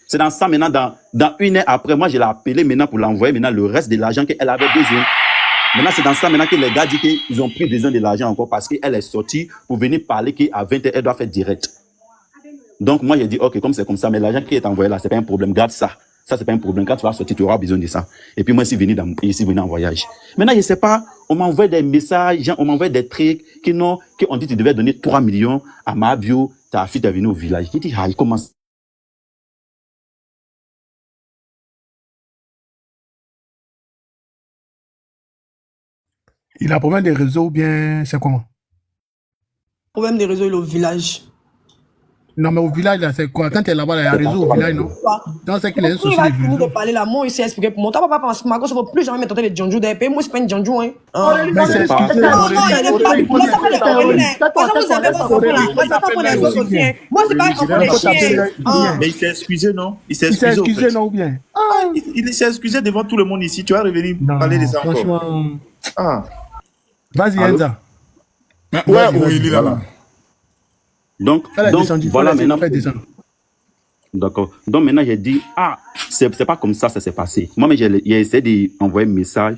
C'est dans ça maintenant, dans une heure après, moi je l'ai appelé maintenant pour l'envoyer maintenant le reste de l'argent qu'elle avait besoin. Maintenant, c'est dans ça maintenant que les gars disent qu'ils ont pris besoin de l'argent encore parce qu'elle est sortie pour venir parler qu'à 20h, elle doit faire direct. Donc, moi, j'ai dit, ok, comme c'est comme ça, mais l'argent qui est envoyé là, c'est pas un problème, garde ça. Ça, c'est pas un problème. Quand tu vas sortir, tu auras besoin de ça. Et puis, moi, je suis venu en voyage. Maintenant, je sais pas, on m'envoie des messages, on m'envoie des trucs qu'on dit que tu devais donner 3 millions à ma bio, ta fille est venue au village. J'ai dit, ah, il commence. Il a problème des réseaux ou bien c'est comment? Problème des réseaux, il est au village. Non, mais au village, là, c'est quoi? Quand tu es là-bas, il y a un réseau au village, non? Non, c'est qu'il y a un souci. Il va finir de parler là. Moi, il s'est expliqué pour moi. Toi, papa, parce que ma gosse, il ne faut plus jamais me tenter de Djonjou d'épée. Moi, c'est pas une Djonjou, hein. Mais c'est excusé. Non, il n'est pas. Moi, ça fait les Camerounais. Moi, ça vous avez pas compris là. Moi, ça fait pour les autres chiens. Moi, c'est pas un enfant des chiens. Mais il s'est excusé, non? Il s'est excusé, non, ou bien? Il s'est excusé devant tout le monde ici. Tu vas revenir parler de ça encore. Franchement. Ah. Vas-y, Enza. Ouais, oui, il est là. Donc voilà maintenant. D'accord. Donc maintenant, j'ai dit, ah, c'est pas comme ça s'est passé. Moi, j'ai essayé d'envoyer un message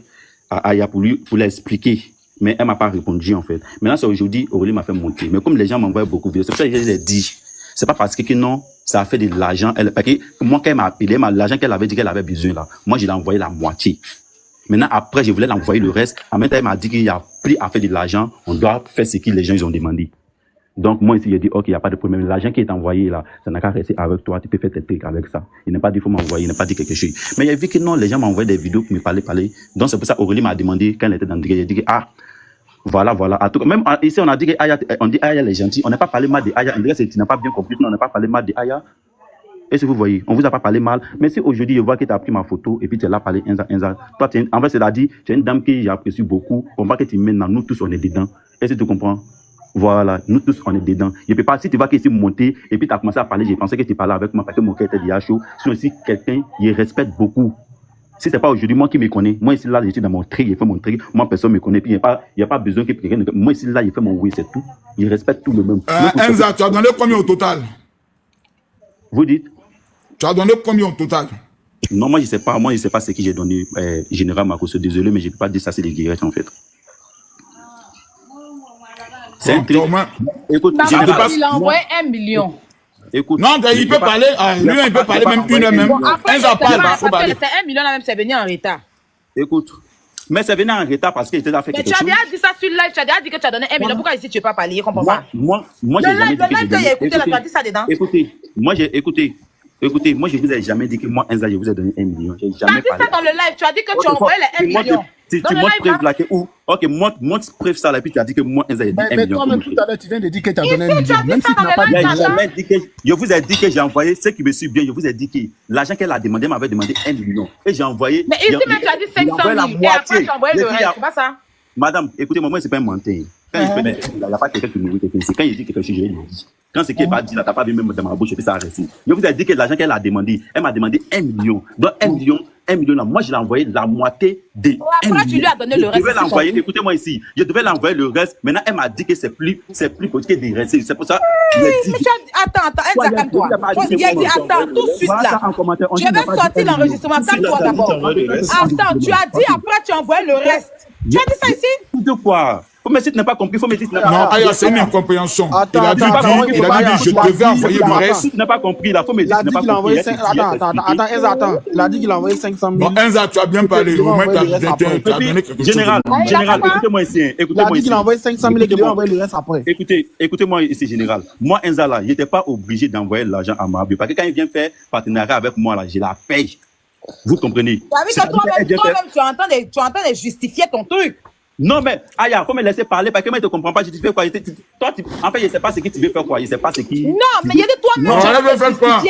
à Aya pour l'expliquer. Mais elle m'a pas répondu, en fait. Maintenant, c'est aujourd'hui, Aurélie m'a fait monter. Mais comme les gens m'envoient beaucoup de vidéos, c'est pour ça que je l'ai dit. C'est pas parce que non, ça a fait de l'argent. Parce que moi, quand elle m'a appelé, l'argent qu'elle avait dit qu'elle avait besoin là, moi, je l'ai envoyé la moitié. Maintenant, après, je voulais l'envoyer le reste. En même temps, elle m'a dit qu'il y a plus à faire de l'argent. On doit faire ce que les gens ils ont demandé. Donc, moi, ici, j'ai dit, ok, il n'y a pas de problème. L'argent qui est envoyé là, ça n'a qu'à rester avec toi. Tu peux faire tes trucs avec ça. Il n'a pas dit, il faut m'envoyer, il n'a pas dit quelque chose. Mais j'ai vu que non, les gens m'envoient des vidéos pour me parler. Donc, c'est pour ça Aurélie m'a demandé, quand elle était dans le direct, j'ai dit, ah, voilà. En tout cas, même ici, on a dit que Aya, on dit Aya, elle est gentille. On n'a pas parlé mal de Aya. Tu n'as pas bien compris. On n'a pas parlé mal de Aya. Et si vous voyez, on vous a pas parlé mal. Mais si aujourd'hui, je vois que tu as pris ma photo et puis tu es là parlé Enza. Toi, en fait, c'est-à-dire, tu es une dame que j'apprécie beaucoup. On voit que tu mets dans nous tous, on est dedans. Est-ce que tu comprends? Voilà, nous tous, on est dedans. Je peux pas, si tu vois qu'ici monter et puis tu as commencé à parler, j'ai pensé que tu parlais avec moi parce que mon cœur était déjà chaud. Sinon, si quelqu'un, il respecte beaucoup. Si c'est pas aujourd'hui, moi qui me connais, moi ici, là, je suis dans mon tri, j'ai fait mon tri, moi, personne me connaît, puis il n'y a pas besoin que quelqu'un, moi ici, là, j'ai fait mon oui, c'est tout. Il respecte tout le même. Enza, tu as donné combien au total? Vous dites? Tu as donné combien au total? Non, moi, je sais pas ce que j'ai donné, Général Makosso, désolé, mais je peux pas dire ça, c'est des guérettes, en fait. C'est un truc. Écoute, il a envoyé 1 million. Écoute, non, il peut parler, lui, il peut parler même une heure même. Après, c'est 1 million, là même, c'est venu en retard. Écoute, mais c'est venu en retard parce qu'il était là fait quelque chose. Mais tu as déjà dit ça sur live, tu as déjà dit que tu as donné 1 million. Pourquoi ici tu ne veux pas parler? Je comprends pas. Moi, j'ai jamais dit que j'ai donné. Écoutez, tu as dit ça dedans. Écoutez, moi, je vous ai jamais dit que moi, Enza, je vous ai donné 1 million. J'ai jamais parlé. Tu as dit ça dans le live, tu as dit que tu as envoyé les 1 million. Tu montres preuve là que où? Ok, montre preuve ça là, puis tu as dit que moi, Enza, j'ai dit 1 million. Mais toi-même, tout à l'heure, tu viens de dire que tu as donné 1 million. Même si tu n'as pas dit ça. Je vous ai dit que j'ai envoyé, ceux qui me suivent bien, je vous ai dit que l'argent qu'elle a demandé, m'avait demandé 1 million. Et j'ai envoyé. Mais ici, même, tu as dit 500 000. Et après, tu as envoyé le reste. C'est pas ça? Madame, écoutez-moi, moi, c'est pas un menteur. Quand il n'y a pas quelqu'un qui nourrit quelqu'un. Quand il dit quelque chose, je le dis. Quand c'est qu'il n'est pas dit, là, tu n'as pas vu même dans ma bouche, et puis ça a resté. Je vous ai dit que l'argent qu'elle a demandé, elle m'a demandé 1 million. Donc 1 million, là, moi, je l'ai envoyé la moitié de 1 million. Après, tu lui as donné le reste. Je devais l'envoyer, écoutez-moi ici, je devais l'envoyer le reste. Maintenant, elle m'a dit que c'est plus petit que des restes. C'est pour ça. Attends, calme-toi. Il a dit, attends, tout de suite là. Je vais sortir l'enregistrement. Calme-toi d'abord. Attends, tu as dit, après, tu as envoyé le reste. Tu as dit ça ici? De quoi? Faut me dire que tu n'as pas compris. Faut me dire que tu n'as pas compris. Non, Aya, c'est une incompréhension. Il a dit, je devais envoyer le reste. Tu n'as pas compris là. Faut me dire que tu n'as pas compris. Attends. Il a dit qu'il a envoyé 500 000. Bon, Enza, tu as bien parlé. Au moins, tu as donné quelque chose. Général, écoutez-moi ici. Il a dit qu'il a envoyé 500 000 et qu'il a envoyé le reste après. Écoutez-moi ici, Général. Moi, Enza là, je n'étais pas obligé d'envoyer l'argent à Mabio. Parce que quand il vient faire partenariat avec moi là, je la paye. Vous comprenez? Tu as vu que toi-même, tu es en train de justifier ton truc. Non, mais Aya, faut me laisser parler parce que moi, je ne comprends pas. Je te fais quoi? Toi, en fait, je ne sais pas ce que tu veux faire quoi. Je ne sais pas ce qui. Non, mais il y a de toi-même. Non, elle veut faire quoi?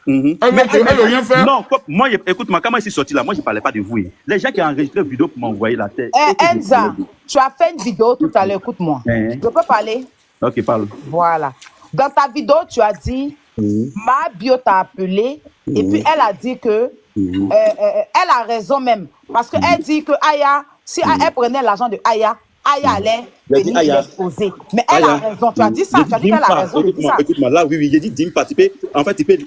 Elle veut rien faire. Non, moi, écoute-moi, quand moi je suis sorti là, moi, je ne parlais pas de vous. Les gens qui ont enregistré une vidéo pour m'envoyer la tête. Enza, tu as fait une vidéo tout à l'heure, écoute-moi. Je peux parler? Ok, parle. Voilà. Dans ta vidéo, tu as dit, ma bio t'a appelé, et puis elle a dit que, elle a raison même. Parce qu'elle dit que Aya, si elle prenait l'argent de Aya Aya allait J'ai dit venir Aya. l'exposer. Mais elle a raison. Tu as dit ça. Tu as dit qu'elle a raison de dire ça. Écoute-moi, là, oui, j'ai dit dis pas. Tu peux, en fait, tu peux,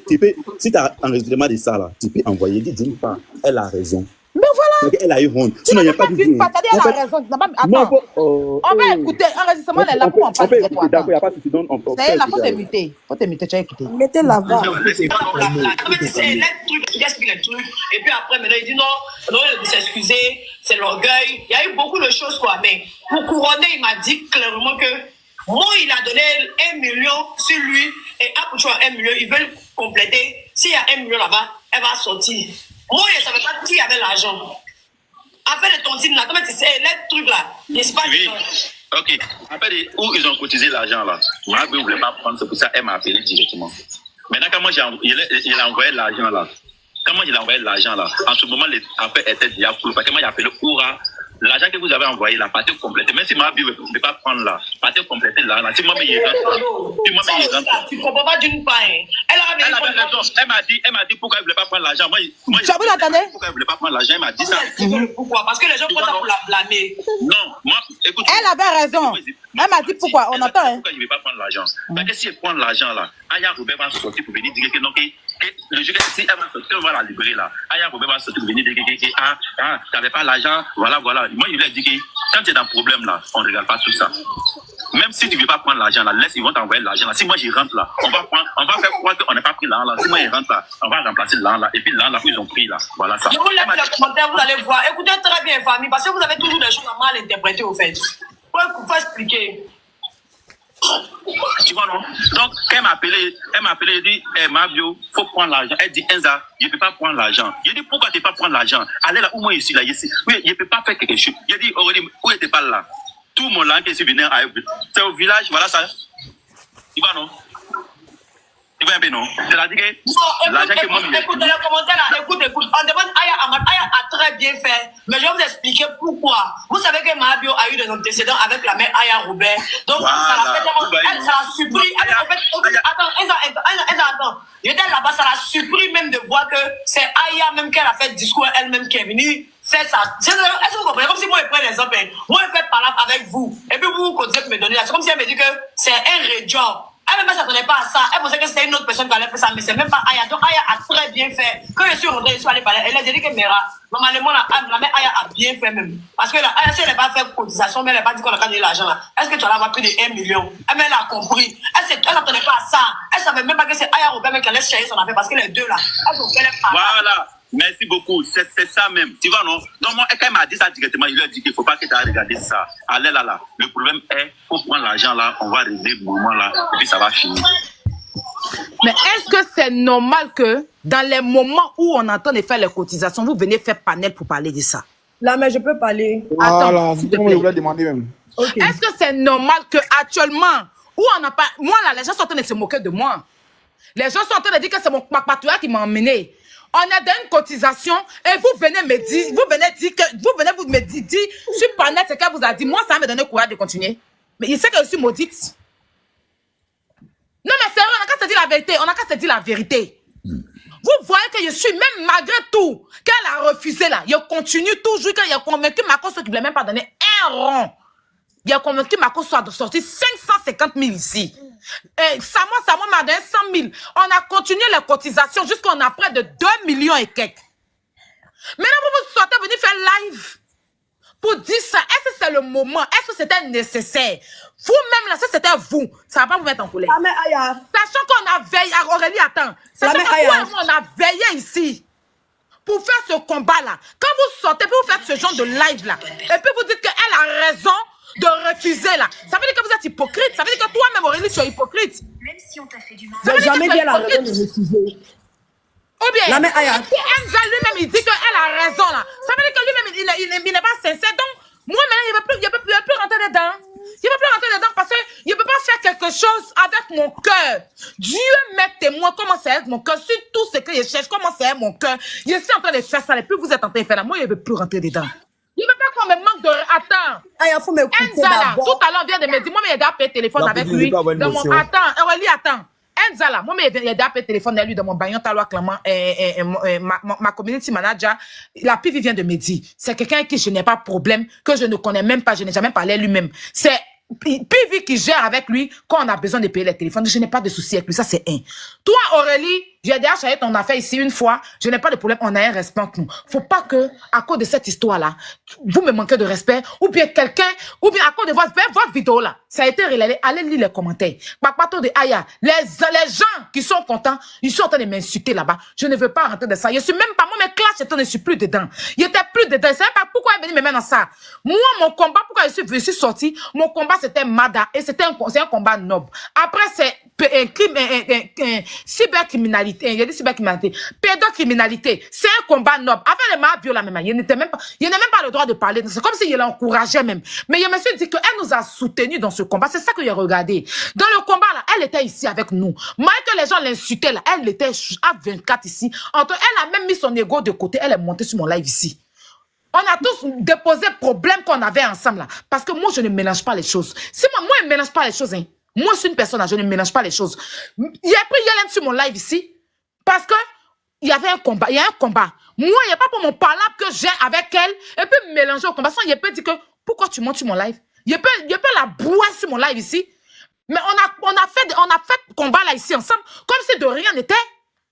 si tu as enregistrement de ça, là, tu peux envoyer, dis pas. Elle a raison. Mais voilà. Elle a eu honte. Sinon, il n'y a pas de dit. Elle a raison. Attends. On va écouter. Enregistrement, elle est là pour en parler. D'accord, il n'y a pas de souci. C'est la faute de muter. Faut te muter, tu as écouté. Mettez la voix. Il explique les trucs. Et puis après, maintenant, il dit non, il veut s'excuser, c'est l'orgueil. Il y a eu beaucoup de choses, quoi. Mais pour couronner, il m'a dit clairement que moi, il a donné 1 million sur lui. Et Apouchou a 1 million. Ils veulent compléter. S'il y a 1 million là-bas, elle va sortir. Moi, je ne savais pas qui avait l'argent. Après le tontine là, comment tu sais, les trucs là, n'est-ce pas? Oui. Ok. Après, où ils ont cotisé l'argent là, moi, je ne voulais pas prendre, c'est pour ça qu'elle m'a appelé directement. Maintenant, quand moi, il a envoyé l'argent là, en ce moment, les affaires étaient déjà cool. Parce que moi, j'ai appelé Oura. L'argent que vous avez envoyé là, partie complète. Même si ma vie ne peut pas prendre là, partie complète là. Si moi, tu ne comprends pas d'une part. Elle avait raison. Elle m'a dit pourquoi elle ne voulait pas prendre l'argent. Moi, vous l'attendez? Pourquoi elle ne voulait pas prendre l'argent? Elle m'a dit ça. Pourquoi? Parce que les gens prennent ça pour la blâmer. Non, moi, écoute. Elle avait raison. Elle m'a dit pourquoi. On entend, hein. Pourquoi il ne veut pas prendre l'argent? Parce que si elle prend l'argent là, Aya Robert va sortir pour venir dire que non, le jeu, si elle va sortir, on va la libérer là. Aya Robert va sortir pour venir dire que tu n'avais pas l'argent, voilà. Moi, il lui a dit que quand tu es dans le problème là, on ne regarde pas tout ça. Même si tu ne veux pas prendre l'argent là, laisse, ils vont t'envoyer l'argent là. Si moi j'y rentre là, on va faire croire qu'on n'a pas pris l'argent là. Si moi j'y rentre là, on va remplacer l'argent là. Et puis l'argent là, ils ont pris là. Voilà ça. Je vous laisse les commentaires, vous allez voir. Écoutez très bien, famille, parce que vous avez toujours des choses à mal interpréter au fait. Faut expliquer. Tu vois, non? Donc, quand elle m'a appelé, elle dit, Mabio, il faut prendre l'argent. Elle dit, Enza, je ne peux pas prendre l'argent. Je dis, pourquoi tu ne peux pas prendre l'argent? Allez là, où moi je suis là, ici. Oui, je ne peux pas faire quelque chose. Je dis, Aurélie, où était pas là? Tout mon langue est venu à c'est au village, voilà ça. Tu vois, non? Tu vois un peu, non? C'est-à-dire que l'argent que moi... Écoute, dans les commentaires là, écoute. On demande Aya a très bien fait, mais je vais vous expliquer pourquoi. Vous savez que Mabio a eu des antécédents avec la mère Aya Robert. Donc, ça l'a surpris. Attends. J'étais là-bas, ça l'a surpris même de voir que c'est Aya même qu'elle a fait discours elle-même qui est venue faire ça. Est-ce que vous comprenez? Comme si moi, je prends l'exemple. Moi, je fais parler avec vous. Et puis, vous continuez de me donner là. C'est comme si elle me dit que c'est un rejob. Elle ne s'attendait pas à ça. Elle pensait que c'était une autre personne qui allait faire ça, mais c'est même pas Aya. Donc Aya a très bien fait. Quand je suis rentrée, je suis allée parler. Elle a dit que Mera, normalement, la mère Aya a bien fait même. Parce que là, Aya, si elle n'a pas fait cotisation, mais elle n'a pas dit qu'on a gagné l'argent là. Est-ce que tu vas avoir pris de 1 million? Elle a compris. Elle n'attendait pas à ça. Elle ne savait même pas que c'est Aya Robert qui allait chercher son affaire parce que les deux là, elles ont fait les parents. Voilà. Merci beaucoup. C'est ça même. Tu vois, non? Donc, moi, quand elle m'a dit ça directement, il lui a dit qu'il ne faut pas que tu ailles regarder ça. Allez là. Le problème est, il faut prendre l'argent là, on va régler le moment là, et puis ça va finir. Mais est-ce que c'est normal que dans les moments où on entend de faire les cotisations, vous venez faire panel pour parler de ça? Là, mais je peux parler. Voilà, c'est comme je voulais demander même. Okay. Est-ce que c'est normal que actuellement, où on n'a pas... Moi là, les gens sont en train de se moquer de moi. Les gens sont en train de dire que c'est mon papatua qui m'a emmené. On a donné une cotisation et vous venez me dire, vous me dire sur panel ce qu'elle vous a dit. Moi, ça me donne le courage de continuer. Mais il sait que je suis maudite. Non, mais sérieux, on n'a qu'à se dire la vérité. On n'a qu'à se dire la vérité. Vous voyez que je suis, même malgré tout, qu'elle a refusé là, je continue toujours, qu'il a convaincu Macron qu'il ne voulait même pas donner un rond. Il a convaincu Macron soit de sortir 550 000 ici. Et Samo m'a donné 100 000. On a continué les cotisations jusqu'à on a près de 2 millions et quelques. Maintenant, vous sortez venir faire live pour dire ça. Est-ce que c'est le moment? Est-ce que c'était nécessaire? Vous-même, là, si c'était vous, ça ne va pas vous mettre en colère. Sachant qu'on a veillé, Aurélie, attends. Sachant qu'on a veillé ici pour faire ce combat-là. Quand vous sortez, pour vous faire ce genre de live-là, et puis vous dites qu'elle a raison de refuser là. Ça veut dire que vous êtes hypocrite. Ça veut dire que toi-même, Aurélie, tu es hypocrite. Même si on t'a fait du mal. Ça veut dire jamais bien la raison de refuser. Ou bien, si Enza lui-même, il dit qu'elle a raison là. Ça veut dire que lui-même, il n'est pas sincère. Donc, moi-même, il ne peut plus rentrer dedans. Il ne peut plus rentrer dedans parce qu'il ne peut pas faire quelque chose avec mon cœur. Dieu m'est témoin comment c'est avec mon cœur. Sur tout ce que je cherche, comment c'est avec mon cœur. Je suis en train de faire ça. Et puis vous êtes en train de faire là. Moi, il ne veut plus rentrer dedans. Il ne veut pas qu'on me manque de... Attends. Il faut m'écouter d'abord. Tout à l'heure, vient de me dire, moi, mais j'ai déjà payé téléphone avec lui. Attends, Aurélie, attends. Enza là, moi, il y a des téléphone à lui dans mon bagnon, t'as clairement, ma community manager, la PV vient de me dire, c'est quelqu'un qui je n'ai pas de problème, que je ne connais même pas, je n'ai jamais parlé à lui-même. C'est PV qui gère avec lui quand on a besoin de payer les téléphones. Je n'ai pas de souci avec lui, ça c'est un. Toi, Aurélie, j'ai déjà changé ton affaire ici une fois, je n'ai pas de problème, on a un respect entre nous. Faut pas que, à cause de cette histoire-là, vous me manquez de respect, ou bien quelqu'un, ou bien à cause de votre vidéo là, ça a été relayé, allez lire les commentaires. Papato de Aya, les gens qui sont contents, ils sont en train de m'insulter là-bas. Je ne veux pas rentrer dans ça. Je suis même pas, moi mes classes, je ne suis plus dedans. Il était plus dedans, je ne sais pas pourquoi il est venu me mettre dans ça. Moi, mon combat, pourquoi je suis sorti, mon combat c'était Mada, et c'est un combat noble. Après, c'est un crime, cybercriminalité, il y a des cybercriminalité, pédocriminalité, c'est un combat noble. Avec les Mabio là même, il n'a même pas le droit de parler. C'est comme s'il l'encourageait même. Mais je me suis dit qu'elle nous a soutenus dans ce combat. C'est ça que j'ai regardé. Dans le combat là, elle était ici avec nous. Malgré que les gens l'insultaient là, elle était à 24 ici. Elle a même mis son ego de côté, elle est montée sur mon live ici. On a tous déposé problème qu'on avait ensemble là. Parce que moi, je ne mélange pas les choses. Si moi, je ne mélange pas les choses, hein. Moi, je suis une personne, je ne mélange pas les choses. Il a pris Yellen sur mon live ici. Parce que il y avait un combat. Il y a un combat. Moi, il n'y a pas pour mon palabre que j'ai avec elle. Et puis mélanger au combat. Sans, il peut dire que pourquoi tu montes sur mon live? Il peut la brouiller sur mon live ici. Mais on a fait combat là ici ensemble. Comme si de rien n'était.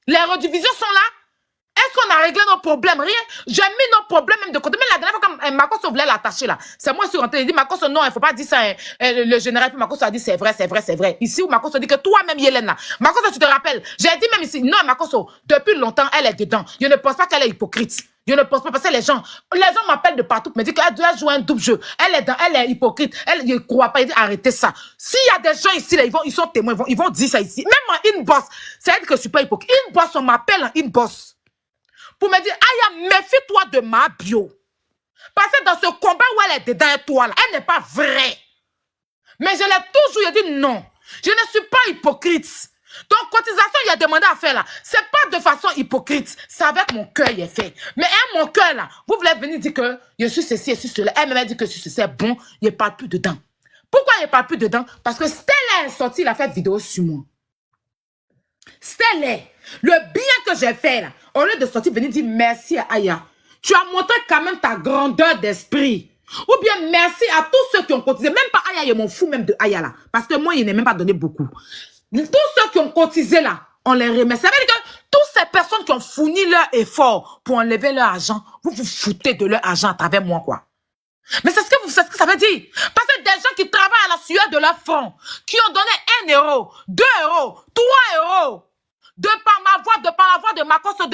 Les redivisions sont là. Est-ce qu'on a réglé nos problèmes? Rien. J'ai mis nos problèmes même de côté. Mais la dernière fois, quand Makosso voulait l'attacher là, c'est moi qui suis rentré. Il dit Makosso, non, il ne faut pas dire ça. Le général, puis Makosso a dit c'est vrai, c'est vrai, c'est vrai. Ici où Makosso dit que toi-même, Yélène là, Makosso, tu te rappelles, j'ai dit même ici, non, Makosso, depuis longtemps, elle est dedans. Je ne pense pas qu'elle est hypocrite. Je ne pense pas parce que les gens m'appellent de partout, me disent qu'elle doit jouer un double jeu. Elle est hypocrite. Elle ne croit pas. Il dit arrêtez ça. S'il y a des gens ici, là, ils sont témoins, ils vont dire ça ici. Même en inbox, c'est elle que je suis pas hypocrite. Inbox, on m'appelle en inbox. Pour me dire, Aya, méfie-toi de ma bio. Parce que dans ce combat où elle est dedans, toi, là, elle n'est pas vraie. Mais je l'ai toujours dit non. Je ne suis pas hypocrite. Donc, cotisation, il a demandé à faire là. C'est pas de façon hypocrite. C'est avec mon cœur, il est fait. Mais mon cœur là, vous voulez venir dire que je suis ceci, je suis cela. Elle m'a dit que c'est bon, il ne parle plus dedans. Pourquoi il ne parle plus dedans? Parce que Stella est sorti, il a fait vidéo sur moi. Stella, le bien que j'ai fait là, au lieu de sortir, venir dire merci à Aya. Tu as montré quand même ta grandeur d'esprit. Ou bien merci à tous ceux qui ont cotisé. Même pas Aya, je m'en fous même de Aya là. Parce que moi, il n'a même pas donné beaucoup. Tous ceux qui ont cotisé là, on les remercie. Ça veut dire que toutes ces personnes qui ont fourni leur effort pour enlever leur argent, vous vous foutez de leur argent à travers moi, quoi. Mais c'est ce que ça veut dire. Parce que des gens qui travaillent à la sueur de leur fonds, qui ont donné 1 euro, 2 euros, 3 euros, de par ma voix, de par la voix de Makosso,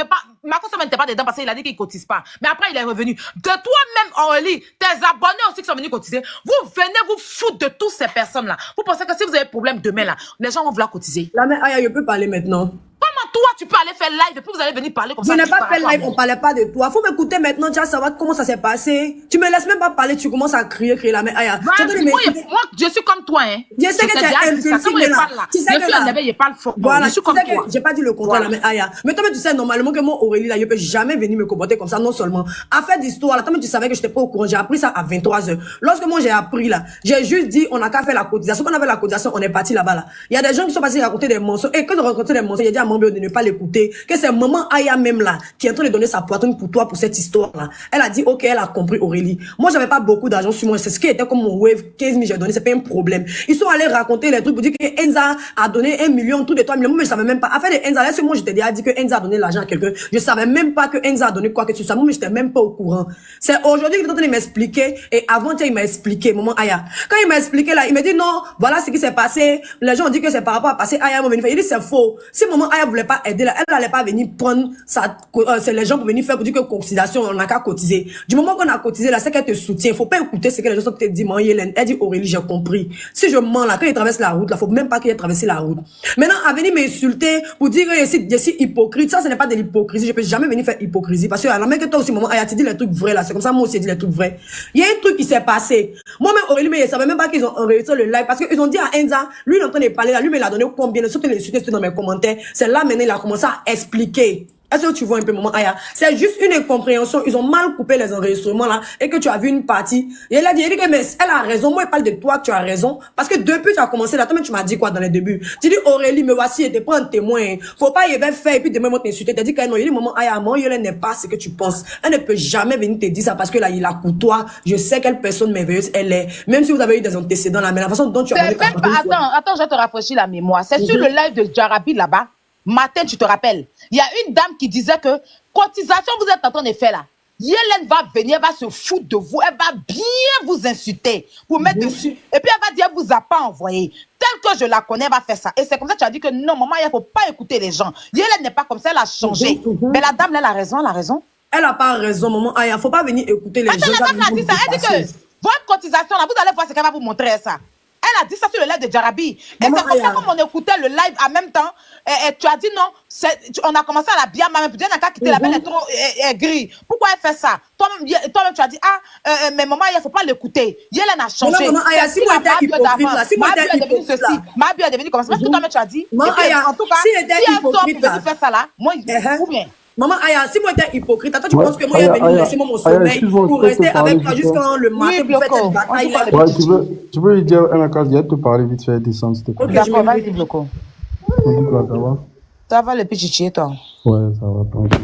Makosso n'était pas dedans parce qu'il a dit qu'il ne cotise pas. Mais après, il est revenu. De toi-même, Aurélie, tes abonnés aussi qui sont venus cotiser, vous venez vous foutre de toutes ces personnes-là. Vous pensez que si vous avez problème demain, là, les gens vont vouloir cotiser. Là, mais Aya, je peux parler maintenant. Comment toi, tu peux aller faire live et puis vous allez venir parler comme ça? Je n'ai pas fait live, on ne parlait pas de toi. Faut m'écouter maintenant, tu vas savoir comment ça s'est passé. Tu me laisses même pas parler, tu commences à crier là. Mais Aya, moi, je suis comme toi, hein. Je sais que tu es impulsive là. Tu sais que là, je parle fort. voilà, je suis comme toi. J'ai pas dit le contraire là, mais Aya. Mais toi, tu sais normalement que moi, Aurélie là, je peux jamais venir me comporter comme ça, non seulement. À faire d'histoire là, toi, tu savais que je n'étais pas au courant. J'ai appris ça à 23h. Lorsque moi j'ai appris là, j'ai juste dit, on n'a qu'à faire la cotisation. Quand on avait la cotisation, on est parti là-bas là. Il y a des gens qui sont passés raconter des mensonges. Et quand ils ont raconté des mensonges, j'ai dit à mon de ne pas l'écouter. Que c'est maman Aya même là qui est en train de donner sa poitrine pour toi pour cette histoire là. Elle a dit ok, elle a compris Aurélie. Moi j'avais pas beaucoup d'argent sur moi, c'est ce qui était comme mon wave 15 000 j'ai donné, c'est pas un problème. Ils sont allés raconter les trucs pour dire que Enza a donné 1 million, tout de 3 millions. Moi je savais même pas. Affaire de Enza, là moi j'étais déjà dit que Enza a donné l'argent à quelqu'un. Je savais même pas que Enza a donné quoi que ce soit. Moi j'étais même pas au courant. C'est aujourd'hui qu'il est en train de m'expliquer et avant il m'a expliqué maman Aya. Quand il m'a expliqué là, il m'a dit non, voilà ce qui s'est passé. Les gens ont dit que c'est par rapport à passer Aya m'a venu faire. Il dit c'est faux. Si maman Aya voulait pas aider là, elle n'allait pas venir prendre c'est les gens pour venir faire pour dire que cotisation, on n'a qu'à cotiser. Du moment qu'on a cotisé là, c'est qu'elle te soutient. Faut pas écouter ce que les gens te disent, maman Yélène. Elle dit Aurélie, j'ai compris. Si je mens là, quand il traverse la route là, faut même pas qu'il ait traversé la route. Maintenant, à venir m'insulter pour dire que je suis hypocrite, ça ce n'est pas de l'hypocrisie. Je peux jamais venir faire hypocrisie parce que alors même que toi aussi, maman, Aya, tu dis les trucs vrais là, c'est comme ça, moi aussi, j'ai dit les trucs vrais. Il y a un truc qui s'est passé. Moi-même, Aurélie, mais je savais même pas qu'ils ont enregistré le live parce qu'ils ont dit à Enza, lui, il est en train de parler là, lui, mais il a donné combien, surtout les insultés dans mes commentaires. C'est là, maintenant, il a commencé à expliquer. Est-ce que tu vois un peu, maman Aya? C'est juste une incompréhension. Ils ont mal coupé les enregistrements là et que tu as vu une partie. Et elle a dit que mais elle a raison. Moi, elle parle de toi, tu as raison. Parce que depuis tu as commencé là, toi, tu m'as dit quoi dans les débuts? Tu dis Aurélie, me voici, et te prends un témoin. Faut pas y faire et puis demain, moi, t'insulter. Tu as dit que non, il dit maman Aya, maman, elle n'est pas ce que tu penses. Elle ne peut jamais venir te dire ça parce que là, il a courtois. Je sais quelle personne merveilleuse elle est. Même si vous avez eu des antécédents là, mais la façon dont tu as Attends, je vais te rafraîchir la mémoire. C'est sur le live de Jarabi là-bas. Matin, tu te rappelles, il y a une dame qui disait que cotisation, vous êtes en train de faire là. Yélène va venir, elle va se foutre de vous, elle va bien vous insulter, vous mettre dessus. Et puis elle va dire, elle vous a pas envoyé. Tel que je la connais, elle va faire ça. Et c'est comme ça que tu as dit que non, maman, il ne faut pas écouter les gens. Yélène n'est pas comme ça, elle a changé. Mais la dame, elle a raison, elle a raison. Elle n'a pas raison, maman. Il ne faut pas venir écouter les gens. Elle a dit ça. Elle dit que votre cotisation, là, vous allez voir ce qu'elle va vous montrer ça. Elle a dit ça sur le live de Jarabi. Et c'est comme ça, comme on écoutait le live en même temps, tu as dit non, on a commencé à la bien, mais peut-être qu'elle a quitté la belle, elle est trop gris. Pourquoi elle fait ça? Toi-même, tu as dit, mais maman, il ne faut pas l'écouter. Yélène a changé. Maman, si moi j'étais hypocrite là, si moi j'étais hypocrite là. Ma bio est devenue comme ça. Parce que toi-même, tu as dit, en tout cas, si elle sort pour venir faire ça là, moi, ou bien. Maman Aya, si moi j'étais hypocrite, toi tu penses que moi j'ai venu laisser mon sommeil pour rester avec toi jusqu'à le matin pour faire cette bataille là. Ouais, tu veux lui dire un cas, il te parler vite fait, descendre s'il te plaît. D'accord, vas-y, Bloco. Ça va? Ça va le petit chier, toi? Ouais, ça va, tranquille.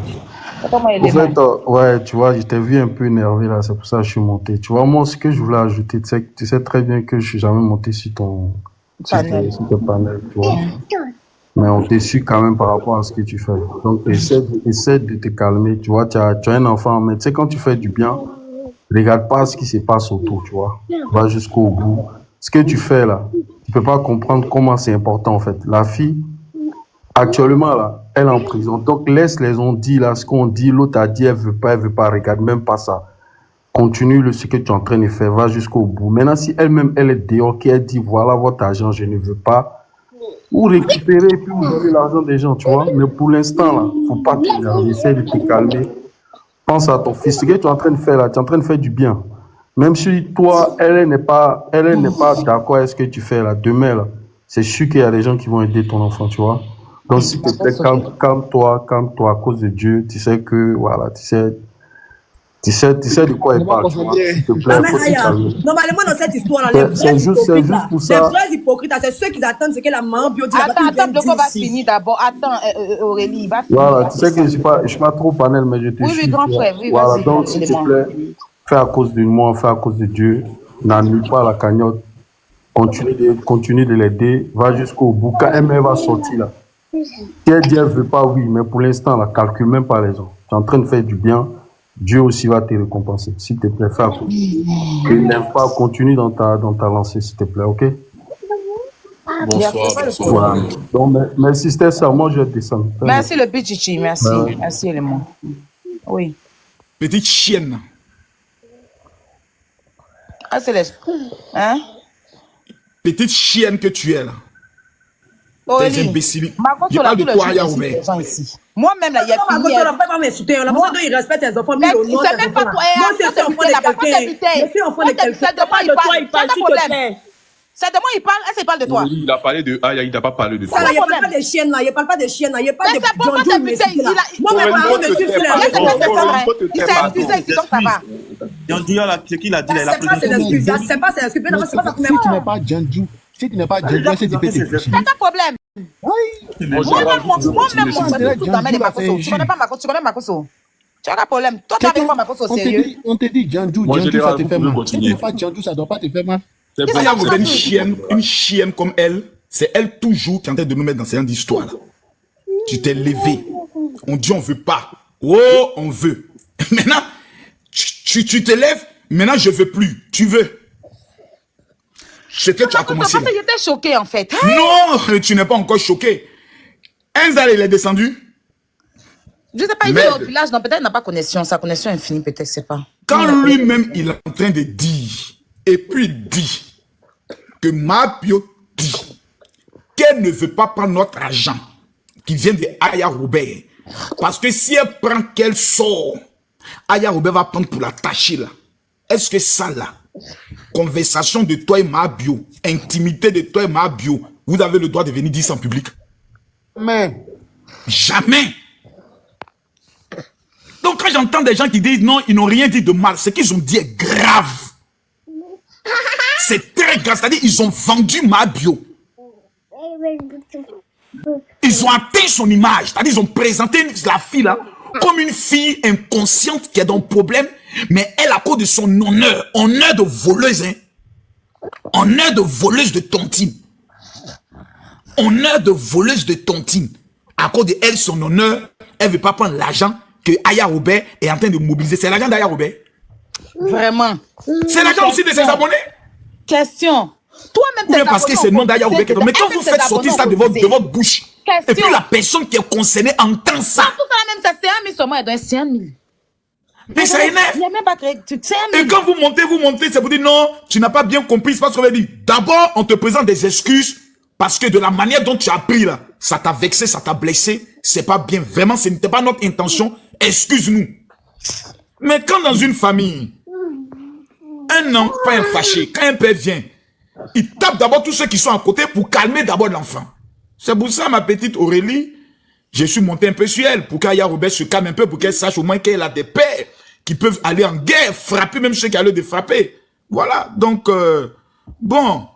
En fait, ouais, tu vois, je t'ai vu un peu énervé là, c'est pour ça que je suis monté. Tu vois, moi, ce que je voulais ajouter, tu sais très bien que je suis jamais monté sur ton panel, tu vois. Mais on te suit quand même par rapport à ce que tu fais. Donc, essaie de te calmer. Tu vois, tu as un enfant, mais tu sais, quand tu fais du bien, regarde pas ce qui se passe autour, tu vois. Va jusqu'au bout. Ce que tu fais là, tu peux pas comprendre comment c'est important en fait. La fille, actuellement là, elle est en prison. Donc, laisse les on dit là, ce qu'on dit, l'autre a dit, elle veut pas, regarde même pas ça. Continue ce que tu es en train de faire, va jusqu'au bout. Maintenant, si elle-même, elle est dehors, qu'elle dit, voilà votre argent, je ne veux pas, ou récupérer et puis vous donner l'argent des gens, tu vois. Mais pour l'instant, là, faut pas t'énerver, essaie de te calmer. Pense à ton fils. Ce que tu es en train de faire là, tu es en train de faire du bien. Même si toi, elle n'est pas d'accord avec ce que tu fais là, demain là, c'est sûr qu'il y a des gens qui vont aider ton enfant, tu vois. Donc s'il te plaît, calme-toi à cause de Dieu. Tu sais que, voilà, tu sais de quoi il parle. S'il te plaît, faut te calmer. Normalement, dans cette histoire-là, les vrais hypocrites, les vrais hypocrites, c'est ceux qui attendent ce que la maman bio dit. Attends, Bloco va finir d'abord. Attends, Aurélie, va finir. Voilà, tu sais que je suis pas trop panel, mais je te suis. Oui, grand frère, oui, voilà, donc s'il te plaît, fais à cause de moi, fais à cause de Dieu. N'annule pas la cagnotte. Continue de l'aider. Va jusqu'au bout. Quand elle va sortir là. Si elle dit elle veut pas, oui, mais pour l'instant, là, calcule même pas les gens. Tu es en train de faire du bien. Dieu aussi va te récompenser. S'il te plaît, fais à cause. Ne n'aime pas, continue dans ta lancée, s'il te plaît, ok? Bonsoir. Voilà. Donc, merci, c'était ça. Moi, je vais descendre. Merci, le petit chichi. Merci. Merci, élément. Oui. Petite chienne. Ah, c'est les... Hein? Petite chienne que tu es là. T'es imbécile. Je parle de toi, Yaoubé. Moi-même, là, il y a fini. On ne peut pas m'insulter. La personne dont il respecte ses enfants. Mais c'est même pas toi. Moi, c'est enfant de quelqu'un. Je suis enfant de quelqu'un. C'est de moi il parle, s'il te plaît. C'est de moi il parle, elle parle de toi. Il a parlé de Aya, il n'a pas parlé de toi. Il ne parle pas de chienne là, il parle pas de chienne là, il ne parle pas de John Joe. Moi, mes parents me suivent sur les réseaux. Il s'est excusé ici, donc ça va. John Joe, ce qu'il a dit, il a pris. C'est pas ses excuses, c'est pas sa première fois. Si tu n'es pas John Joe, si tu n'es pas John Joe, c'est du pété. C'est un problème. Moi-même, tu connais Makoso. Tu as un problème. Toi, tu n'avais pas Makoso au sérieux. On te dit John Joe, ça te fait mal. Si tu n'es pas John Joe, ça ne doit pas te faire mal. Aya vous une chienne comme elle, c'est elle toujours qui est en train de nous mettre dans cette histoire là. Tu t'es levé. On dit on veut pas. Oh, on veut. Maintenant, tu te lèves. Maintenant, je veux plus. Tu veux. C'est que tu as commencé. Parce que j'étais choquée en fait. Non, tu n'es pas encore choqué. Enzal, il est descendu. Je ne sais pas, il est au village, non, peut-être il n'a pas connexion. Sa connexion est finie, peut-être, c'est pas. Quand lui-même, il est en train de dire, et puis il dit que Mabio dit qu'elle ne veut pas prendre notre argent qui vient de Aya Robert. Parce que si elle prend qu'elle sort, Aya Robert va prendre pour la tâcher là. Est-ce que ça là, conversation de toi et Mabio, intimité de toi et Mabio, vous avez le droit de venir dire ça en public? Mais. Jamais. j'entends des gens qui disent non, ils n'ont rien dit de mal, ce qu'ils ont dit est grave. C'est très grave, c'est-à-dire ils ont vendu ma bio. Ils ont atteint son image, c'est-à-dire ils ont présenté la fille là comme une fille inconsciente qui a un problème, mais elle, à cause de son honneur de voleuse, hein, honneur de voleuse de tontine, honneur de voleuse de tontine, à cause de elle, son honneur, elle ne veut pas prendre l'argent que Aya Robert est en train de mobiliser. C'est l'argent d'Aya Robert. Vraiment. C'est l'argent aussi de ses abonnés. Question. Toi-même, tes parce que c'est le nom d'Aya Robert. Mais quand vous faites sortir ça de votre bouche, et puis la personne qui est concernée entend ça. Tout ça, même ça, c'est 1 000 seulement, elle doit être 5 000. Mais ça énerve. Il n'y a même pas créé. Et quand vous montez, c'est pour dire non, tu n'as pas bien compris, c'est pas ce qu'on veut dire. D'abord, on te présente des excuses parce que de la manière dont tu as pris là, ça t'a vexé, ça t'a blessé, c'est pas bien. Vraiment, ce n'était pas notre intention. Excuse-nous. Mais quand dans une famille, un enfant est fâché, quand un père vient, il tape d'abord tous ceux qui sont à côté pour calmer d'abord l'enfant. C'est pour ça, ma petite Aurélie, je suis monté un peu sur elle, pour qu'Aya Robert se calme un peu, pour qu'elle sache au moins qu'elle a des pères qui peuvent aller en guerre, frapper même ceux qui ont l'air de frapper. Voilà, donc, bon,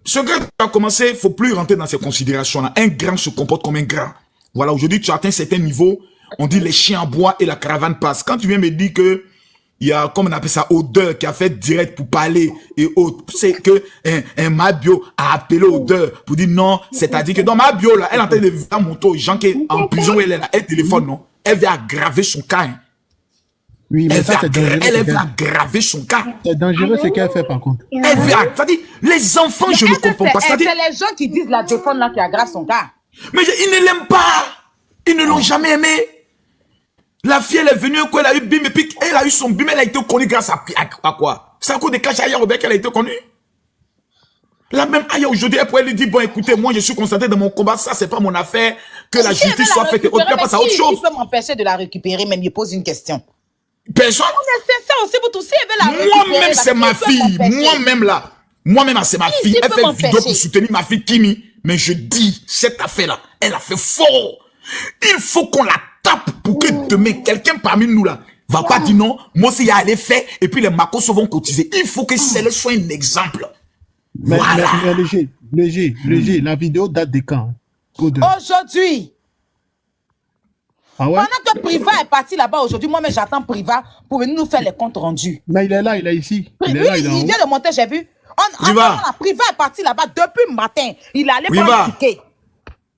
ce gars qui a commencé, il ne faut plus rentrer dans ces considérations-là. Un grand se comporte comme un grand. Voilà, aujourd'hui, tu as atteint un certain niveau, on dit les chiens aboient et la caravane passe. Quand tu viens me dire que il y a, comme on appelle ça, Odeur qui a fait direct pour parler et autres. C'est que Mabio a appelé Odeur pour dire non, c'est-à-dire que dans Mabio, là, elle est en train de faire monter aux gens qui sont en prison où elle est là, elle téléphone, non. Elle vient aggraver son cas. Hein. Oui, mais ça, c'est dangereux. Elle veut aggraver son cas. C'est dangereux ce qu'elle fait, par contre. Elle veut, c'est-à-dire, les enfants, je ne comprends pas. C'est les gens qui disent la défendre là qui aggravent son cas. Mais ils ne l'aiment pas. Ils ne l'ont jamais aimé. La fille, elle est venue, quoi, elle a eu bim, et puis elle a eu son bim, elle a été connue grâce à quoi? C'est à cause de cash Aya Robert qu'elle a été connue. La même Aya aujourd'hui, elle pourrait lui dire, bon, écoutez, moi, je suis concentré dans mon combat, ça, c'est pas mon affaire, que la justice soit faite, et autre, passe à autre chose. Qui peut m'empêcher de la récupérer, même, il pose une question. Personne. C'est ça aussi, vous tous, moi-même, c'est ma fille. Moi-même, là. Moi-même, c'est ma fille. Elle fait une vidéo pour soutenir ma fille Kimi. Mais je dis, cette affaire-là, elle a fait fort. Il faut qu'on la tape pour que demain, quelqu'un parmi nous, là, va pas dire non, moi aussi, il y a les faits, et puis les macos vont cotiser. Il faut que celle soit un exemple. Mais, voilà. Mais léger, la vidéo date de quand? Aujourd'hui. Ah ouais? Pendant que Priva est parti là-bas aujourd'hui, moi-même j'attends Priva pour venir nous faire les comptes rendus. Mais il est là, il est ici. Il vient de monter, j'ai vu. Priva est parti là-bas depuis le matin. Il allait prendre un ticket.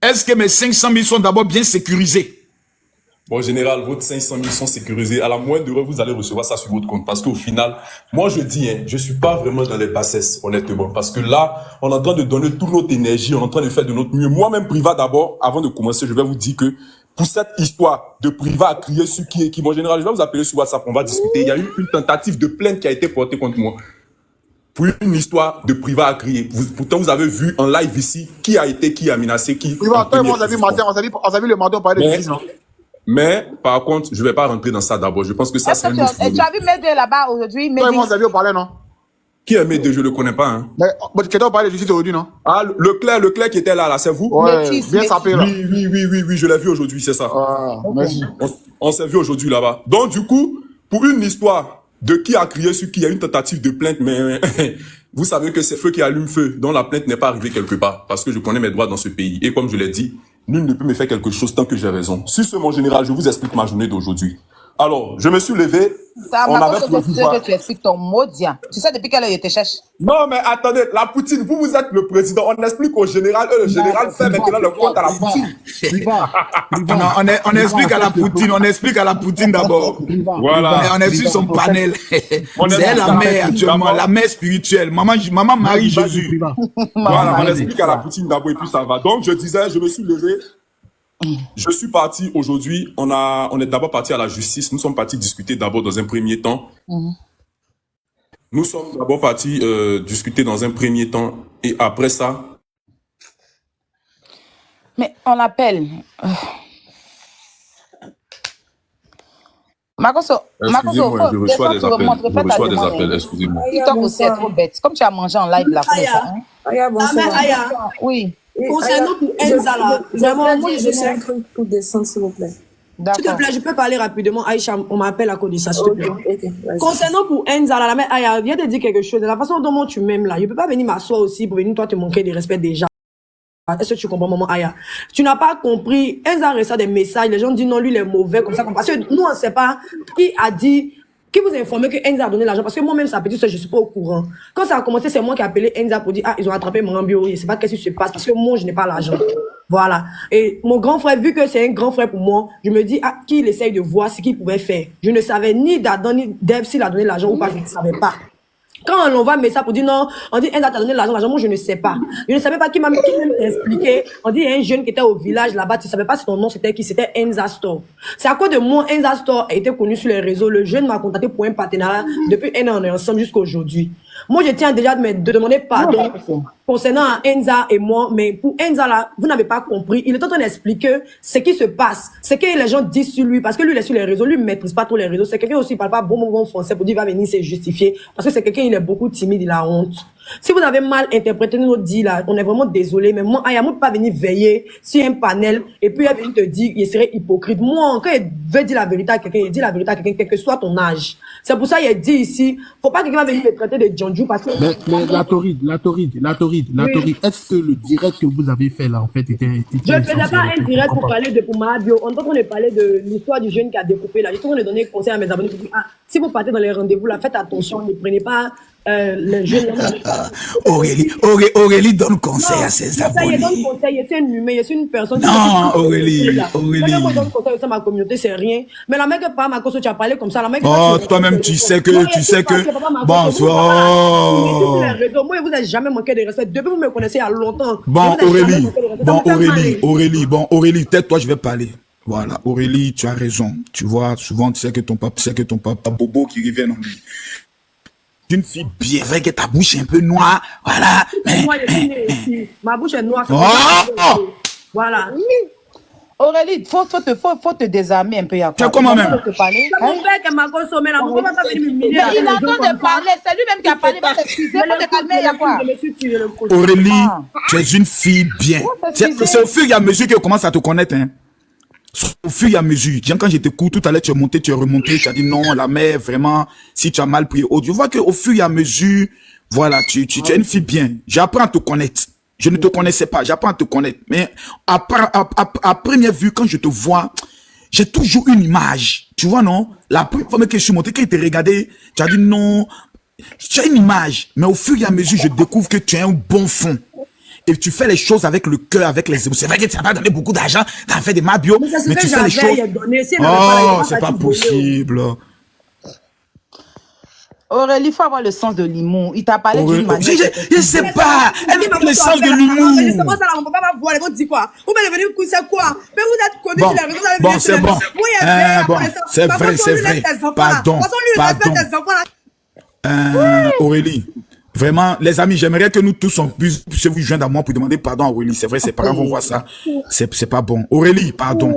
Est-ce que mes 500 000 sont d'abord bien sécurisés? Bon, général, votre 500 000 sont sécurisés. À la moindre erreur, vous allez recevoir ça sur votre compte. Parce qu'au final, moi je dis, je suis pas vraiment dans les bassesses, honnêtement. Parce que là, on est en train de donner toute notre énergie, on est en train de faire de notre mieux. Moi-même, Priva, d'abord, avant de commencer, je vais vous dire que pour cette histoire de Priva à crier sur qui est qui, mon général, je vais vous appeler sur WhatsApp, on va discuter. Il y a eu une tentative de plainte qui a été portée contre moi. Pour une histoire de Priva à crier. Pourtant, vous avez vu en live ici qui a menacé, qui. Priva, toi et moi, on a vu le matin, on parlait de l'église, non? Mais, par contre, je vais pas rentrer dans ça d'abord. Je pense que ça, c'est un autre problème. Tu as vu Médé là-bas aujourd'hui? Toi et moi, on a vu parler, non? Qui est Médé? Je le connais pas, hein. Mais, tu as parlé de justice aujourd'hui, non? Ah, Leclerc qui était là, c'est vous? Ouais, bien sapé, là. Oui, je l'ai vu aujourd'hui, c'est ça. Ah, merci. On s'est vu aujourd'hui là-bas. Donc, du coup, pour une histoire de qui a crié sur qui, il y a une tentative de plainte, mais vous savez que c'est feu qui allume feu, dont la plainte n'est pas arrivée quelque part, parce que je connais mes droits dans ce pays. Et comme je l'ai dit, nul ne peut me faire quelque chose tant que j'ai raison. Sur ce, mon général, je vous explique ma journée d'aujourd'hui. Alors, je me suis levé. On avait que tu expliques ton mot, dia. Tu sais depuis quelle heure il te cherche? Non, mais attendez, la Poutine, vous êtes le président. On explique au général, le général fait maintenant le compte à la Poutine. On explique à la Poutine, d'abord. Voilà. On est sur son panel. C'est la mère actuellement, la mère spirituelle. Maman Marie Jésus. Voilà, on explique à la Poutine d'abord et puis ça va. Donc, je disais, je me suis levé. Je suis parti aujourd'hui, on est d'abord parti à la justice, nous sommes partis discuter d'abord dans un premier temps. Nous sommes d'abord partis discuter dans un premier temps et après ça... Mais on l'appelle. Excusez-moi, je reçois des appels, excusez-moi. TikTok aussi est trop bête. Comme tu as mangé en live la première fois. Aya, bonsoir. Aya. Oui. Concernant pour Enza là, vraiment, moi je sais un truc pour descendre s'il vous plaît. S'il te plaît, je peux parler rapidement. Aïcha, on m'appelle à cause de ça, s'il te plaît. Concernant pour Enza, la mère, Aya, viens te dire quelque chose. De la façon dont tu m'aimes là, je peux pas venir m'asseoir aussi pour venir toi te manquer de respect déjà. Est-ce que tu comprends, maman Aya? Tu n'as pas compris. Enza reçoit des messages. Les gens disent non, lui, il est mauvais, comme ça. Parce que nous, on ne sait pas qui a dit, qui vous a informé que Enza a donné l'argent. Parce que moi-même, sa petite soeur, je ne suis pas au courant. Quand ça a commencé, c'est moi qui ai appelé Enza pour dire, ah, ils ont attrapé mon bio. Je ne sais pas qu'est-ce qui se passe. Parce que moi, je n'ai pas l'argent. Voilà. Et mon grand frère, vu que c'est un grand frère pour moi, je me dis, ah, qu'il essaye de voir ce qu'il pouvait faire. Je ne savais ni d'Adam, ni d'Eve s'il a donné l'argent ou pas, je ne savais pas. Quand on envoie un message pour dire non, on dit, Enza t'a donné l'argent, moi je ne sais pas. Je ne savais pas qui m'a expliqué. On dit, il y a un jeune qui était au village là-bas, tu ne savais pas si ton nom c'était qui, c'était Enza Store. C'est à cause de moi, Enza Store a été connu sur les réseaux. Le jeune m'a contacté pour un partenariat. Depuis un an, on est ensemble jusqu'à aujourd'hui. Moi, je tiens déjà de demander pardon concernant Enza et moi, mais pour Enza là, vous n'avez pas compris. Il est en train d'expliquer ce qui se passe, ce que les gens disent sur lui, parce que lui, il est sur les réseaux, lui, il ne maîtrise pas tous les réseaux. C'est quelqu'un aussi, il ne parle pas bon français pour dire, il va venir se justifier, parce que c'est quelqu'un, il est beaucoup timide, il a honte. Si vous avez mal interprété notre dit là, on est vraiment désolé, mais moi, Aya, moi, pas venir veiller sur un panel, et puis elle vient te dire, il serait hypocrite. Moi, quand il veut dire la vérité à quelqu'un, il dit la vérité à quelqu'un, quel que soit ton âge. C'est pour ça qu'il dit ici, faut pas que quelqu'un venir te traiter de Djandjou, parce que... Mais la Tauride, est-ce que le direct que vous avez fait là, en fait, était je ne faisais pas un direct pour parler de Mahbio. On est en train de parler de l'histoire du jeune qui a découpé là. Je suis en train de donner conseil à mes abonnés pour dire, ah, si vous partez dans les rendez-vous là, faites attention, ne prenez pas les jeunes. Aurélie donne conseil à ses abonnés. Il donne conseil, c'est un humain, c'est une personne. Non, Aurélie. Quand je donne conseil à ma communauté, c'est rien. Mais la mec pas ma cause, tu as parlé comme ça. La mec, oh, toi-même, tu sais que. Bonsoir. Moi, vous n'avez jamais manqué de respect. Depuis que vous me connaissez il y a longtemps. Bon, Aurélie, tais-toi, je vais parler. Voilà, Aurélie, tu as raison. Tu vois, souvent, tu sais que ton papa Bobo qui revient en lui. Une fille bien vraie que ta bouche est un peu noire, voilà. Moi, ma bouche est noire. Voilà. Aurélie, faut te désarmer un peu. Tu as comment même? C'est mon père qui m'a consommé là. Pourquoi pas venir me humilier? Il est en train de parler, c'est lui-même qui a parlé. Va s'excuser, faut te calmer, il y a quoi? Aurélie, tu es une fille bien. C'est au fur et à mesure que tu commences à te connaître, hein. Au fur et à mesure, quand je t'écoute, tout à l'heure tu es monté, tu es remonté, tu as dit non, la mère, vraiment, si tu as mal pris, je vois qu'au fur et à mesure, voilà, tu es une fille bien. J'apprends à te connaître. Je ne te connaissais pas, j'apprends à te connaître. Mais à première vue, quand je te vois, j'ai toujours une image. Tu vois, non? La première fois que je suis monté, quand il t'a regardé, tu as dit non, tu as une image. Mais au fur et à mesure, je découvre que tu as un bon fond. Et tu fais les choses avec le cœur, avec les émotions. C'est vrai que tu n'as pas donné beaucoup d'argent, tu as fait des Mahbio, mais tu fais les choses. Oh, c'est pas possible. Aurélie, il faut avoir le sens de l'humour. Il t'a parlé d'une manière. Je ne sais pas. Elle n'a pas le sens de l'humour. C'est pas ça, on ne peut pas voir. Vous dites quoi? Vous m'avez venu coucher quoi? Mais vous êtes connus sur les réseaux. Bon, c'est bon. C'est vrai, c'est vrai. Pardon. Aurélie. Vraiment, les amis, j'aimerais que nous tous on puisse vous joindre à moi pour demander pardon à Aurélie. C'est vrai, ses parents vont voir ça. C'est pas bon. Aurélie, pardon.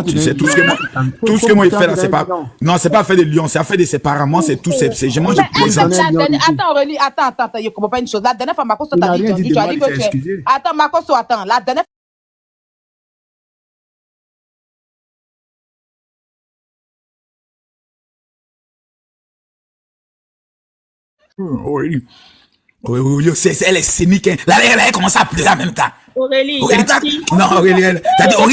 Tu sais, tout ce que moi il fait là, c'est pas. Non, c'est pas fait de lion, c'est affaire de ses parents. Moi, c'est tout. Moi, je plaisante. Attends, Aurélie, attends, je comprends pas une chose. La dernière fois, Marcos t'a dit, tu as dit que tu es. Attends, Marcos, attends. La dernière Aurélie, elle est cynique. Hein. Là, elle a commencé à pleurer en même temps. Aurélie, non, Aurélie, elle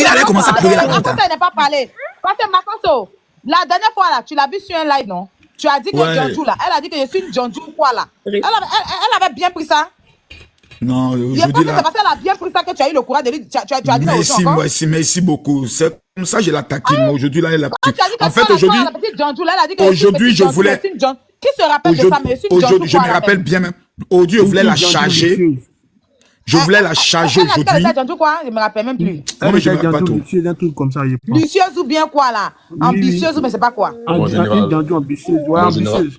a commencé à pleurer en même temps. Elle n'a pas parlé. Parce que Marcos, la dernière fois, là, tu l'as vu sur un live, non? Tu as dit que Djandjou, là, elle a dit que je suis une Djandjou, quoi, là? Elle avait bien pris ça. Non, je pense que c'est parce qu'elle a bien pris ça que tu as eu le courage de lui. Tu as dit merci beaucoup. C'est comme ça que je l'attaque. Aujourd'hui, là, elle a pris. En fait, aujourd'hui, je voulais. Qui se rappelle de ça, mais aujourd'hui, je me rappelle bien même. Aujourd'hui, je voulais la charger. Je voulais la charger aujourd'hui. Je me rappelle même plus. Non, mais je me rappelle pas tout. Un truc comme ça. Lucieuse ou bien quoi, là? Ambitieuse, mais c'est pas quoi? Ambitieuse. Ouais, ambitieuse.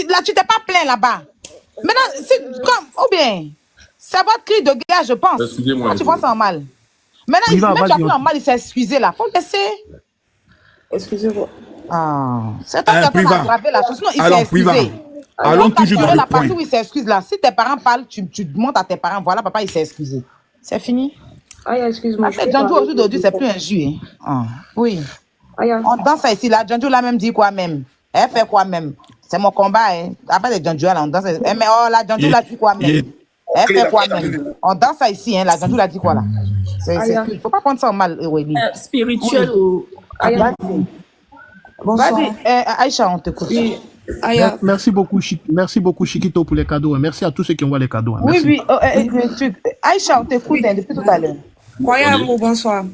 Là, tu t'es pas plaint là-bas. Maintenant, c'est comme, ou bien, c'est votre cri de guerre, je pense. Excusez-moi. Tu penses en mal. Maintenant, même tu as pris en mal, il s'est excusé là. Faut le laisser. Excusez-moi. Ah, c'est toi qui as aggravé la chose. Sinon, il s'est excusé. Allons toujours dans le la partie point. où il s'excuse là. Si tes parents parlent, tu demandes à tes parents, voilà, papa, il s'est excusé. C'est fini. Aya, excuse-moi. Django aujourd'hui, c'est plus un jus. Hein. Ah, oui. Aya. On danse ici, là. Django l'a même dit quoi même. Elle fait quoi même. C'est mon combat. Hein. Après les Django, là, on danse. Mais oh, la Django l'a dit quoi même. Elle fait quoi même. On danse ici, hein. La Django l'a dit quoi là. Il ne faut pas prendre ça en mal, Aurélie. Spirituel ou... Aya. Vas-y, Aïcha, on t'écoute. Merci beaucoup, Chiquito, pour les cadeaux. Merci à tous ceux qui envoient les cadeaux. Hein. Oui, Aïcha, on t'écoute depuis tout à l'heure. Croyez amour, bonsoir.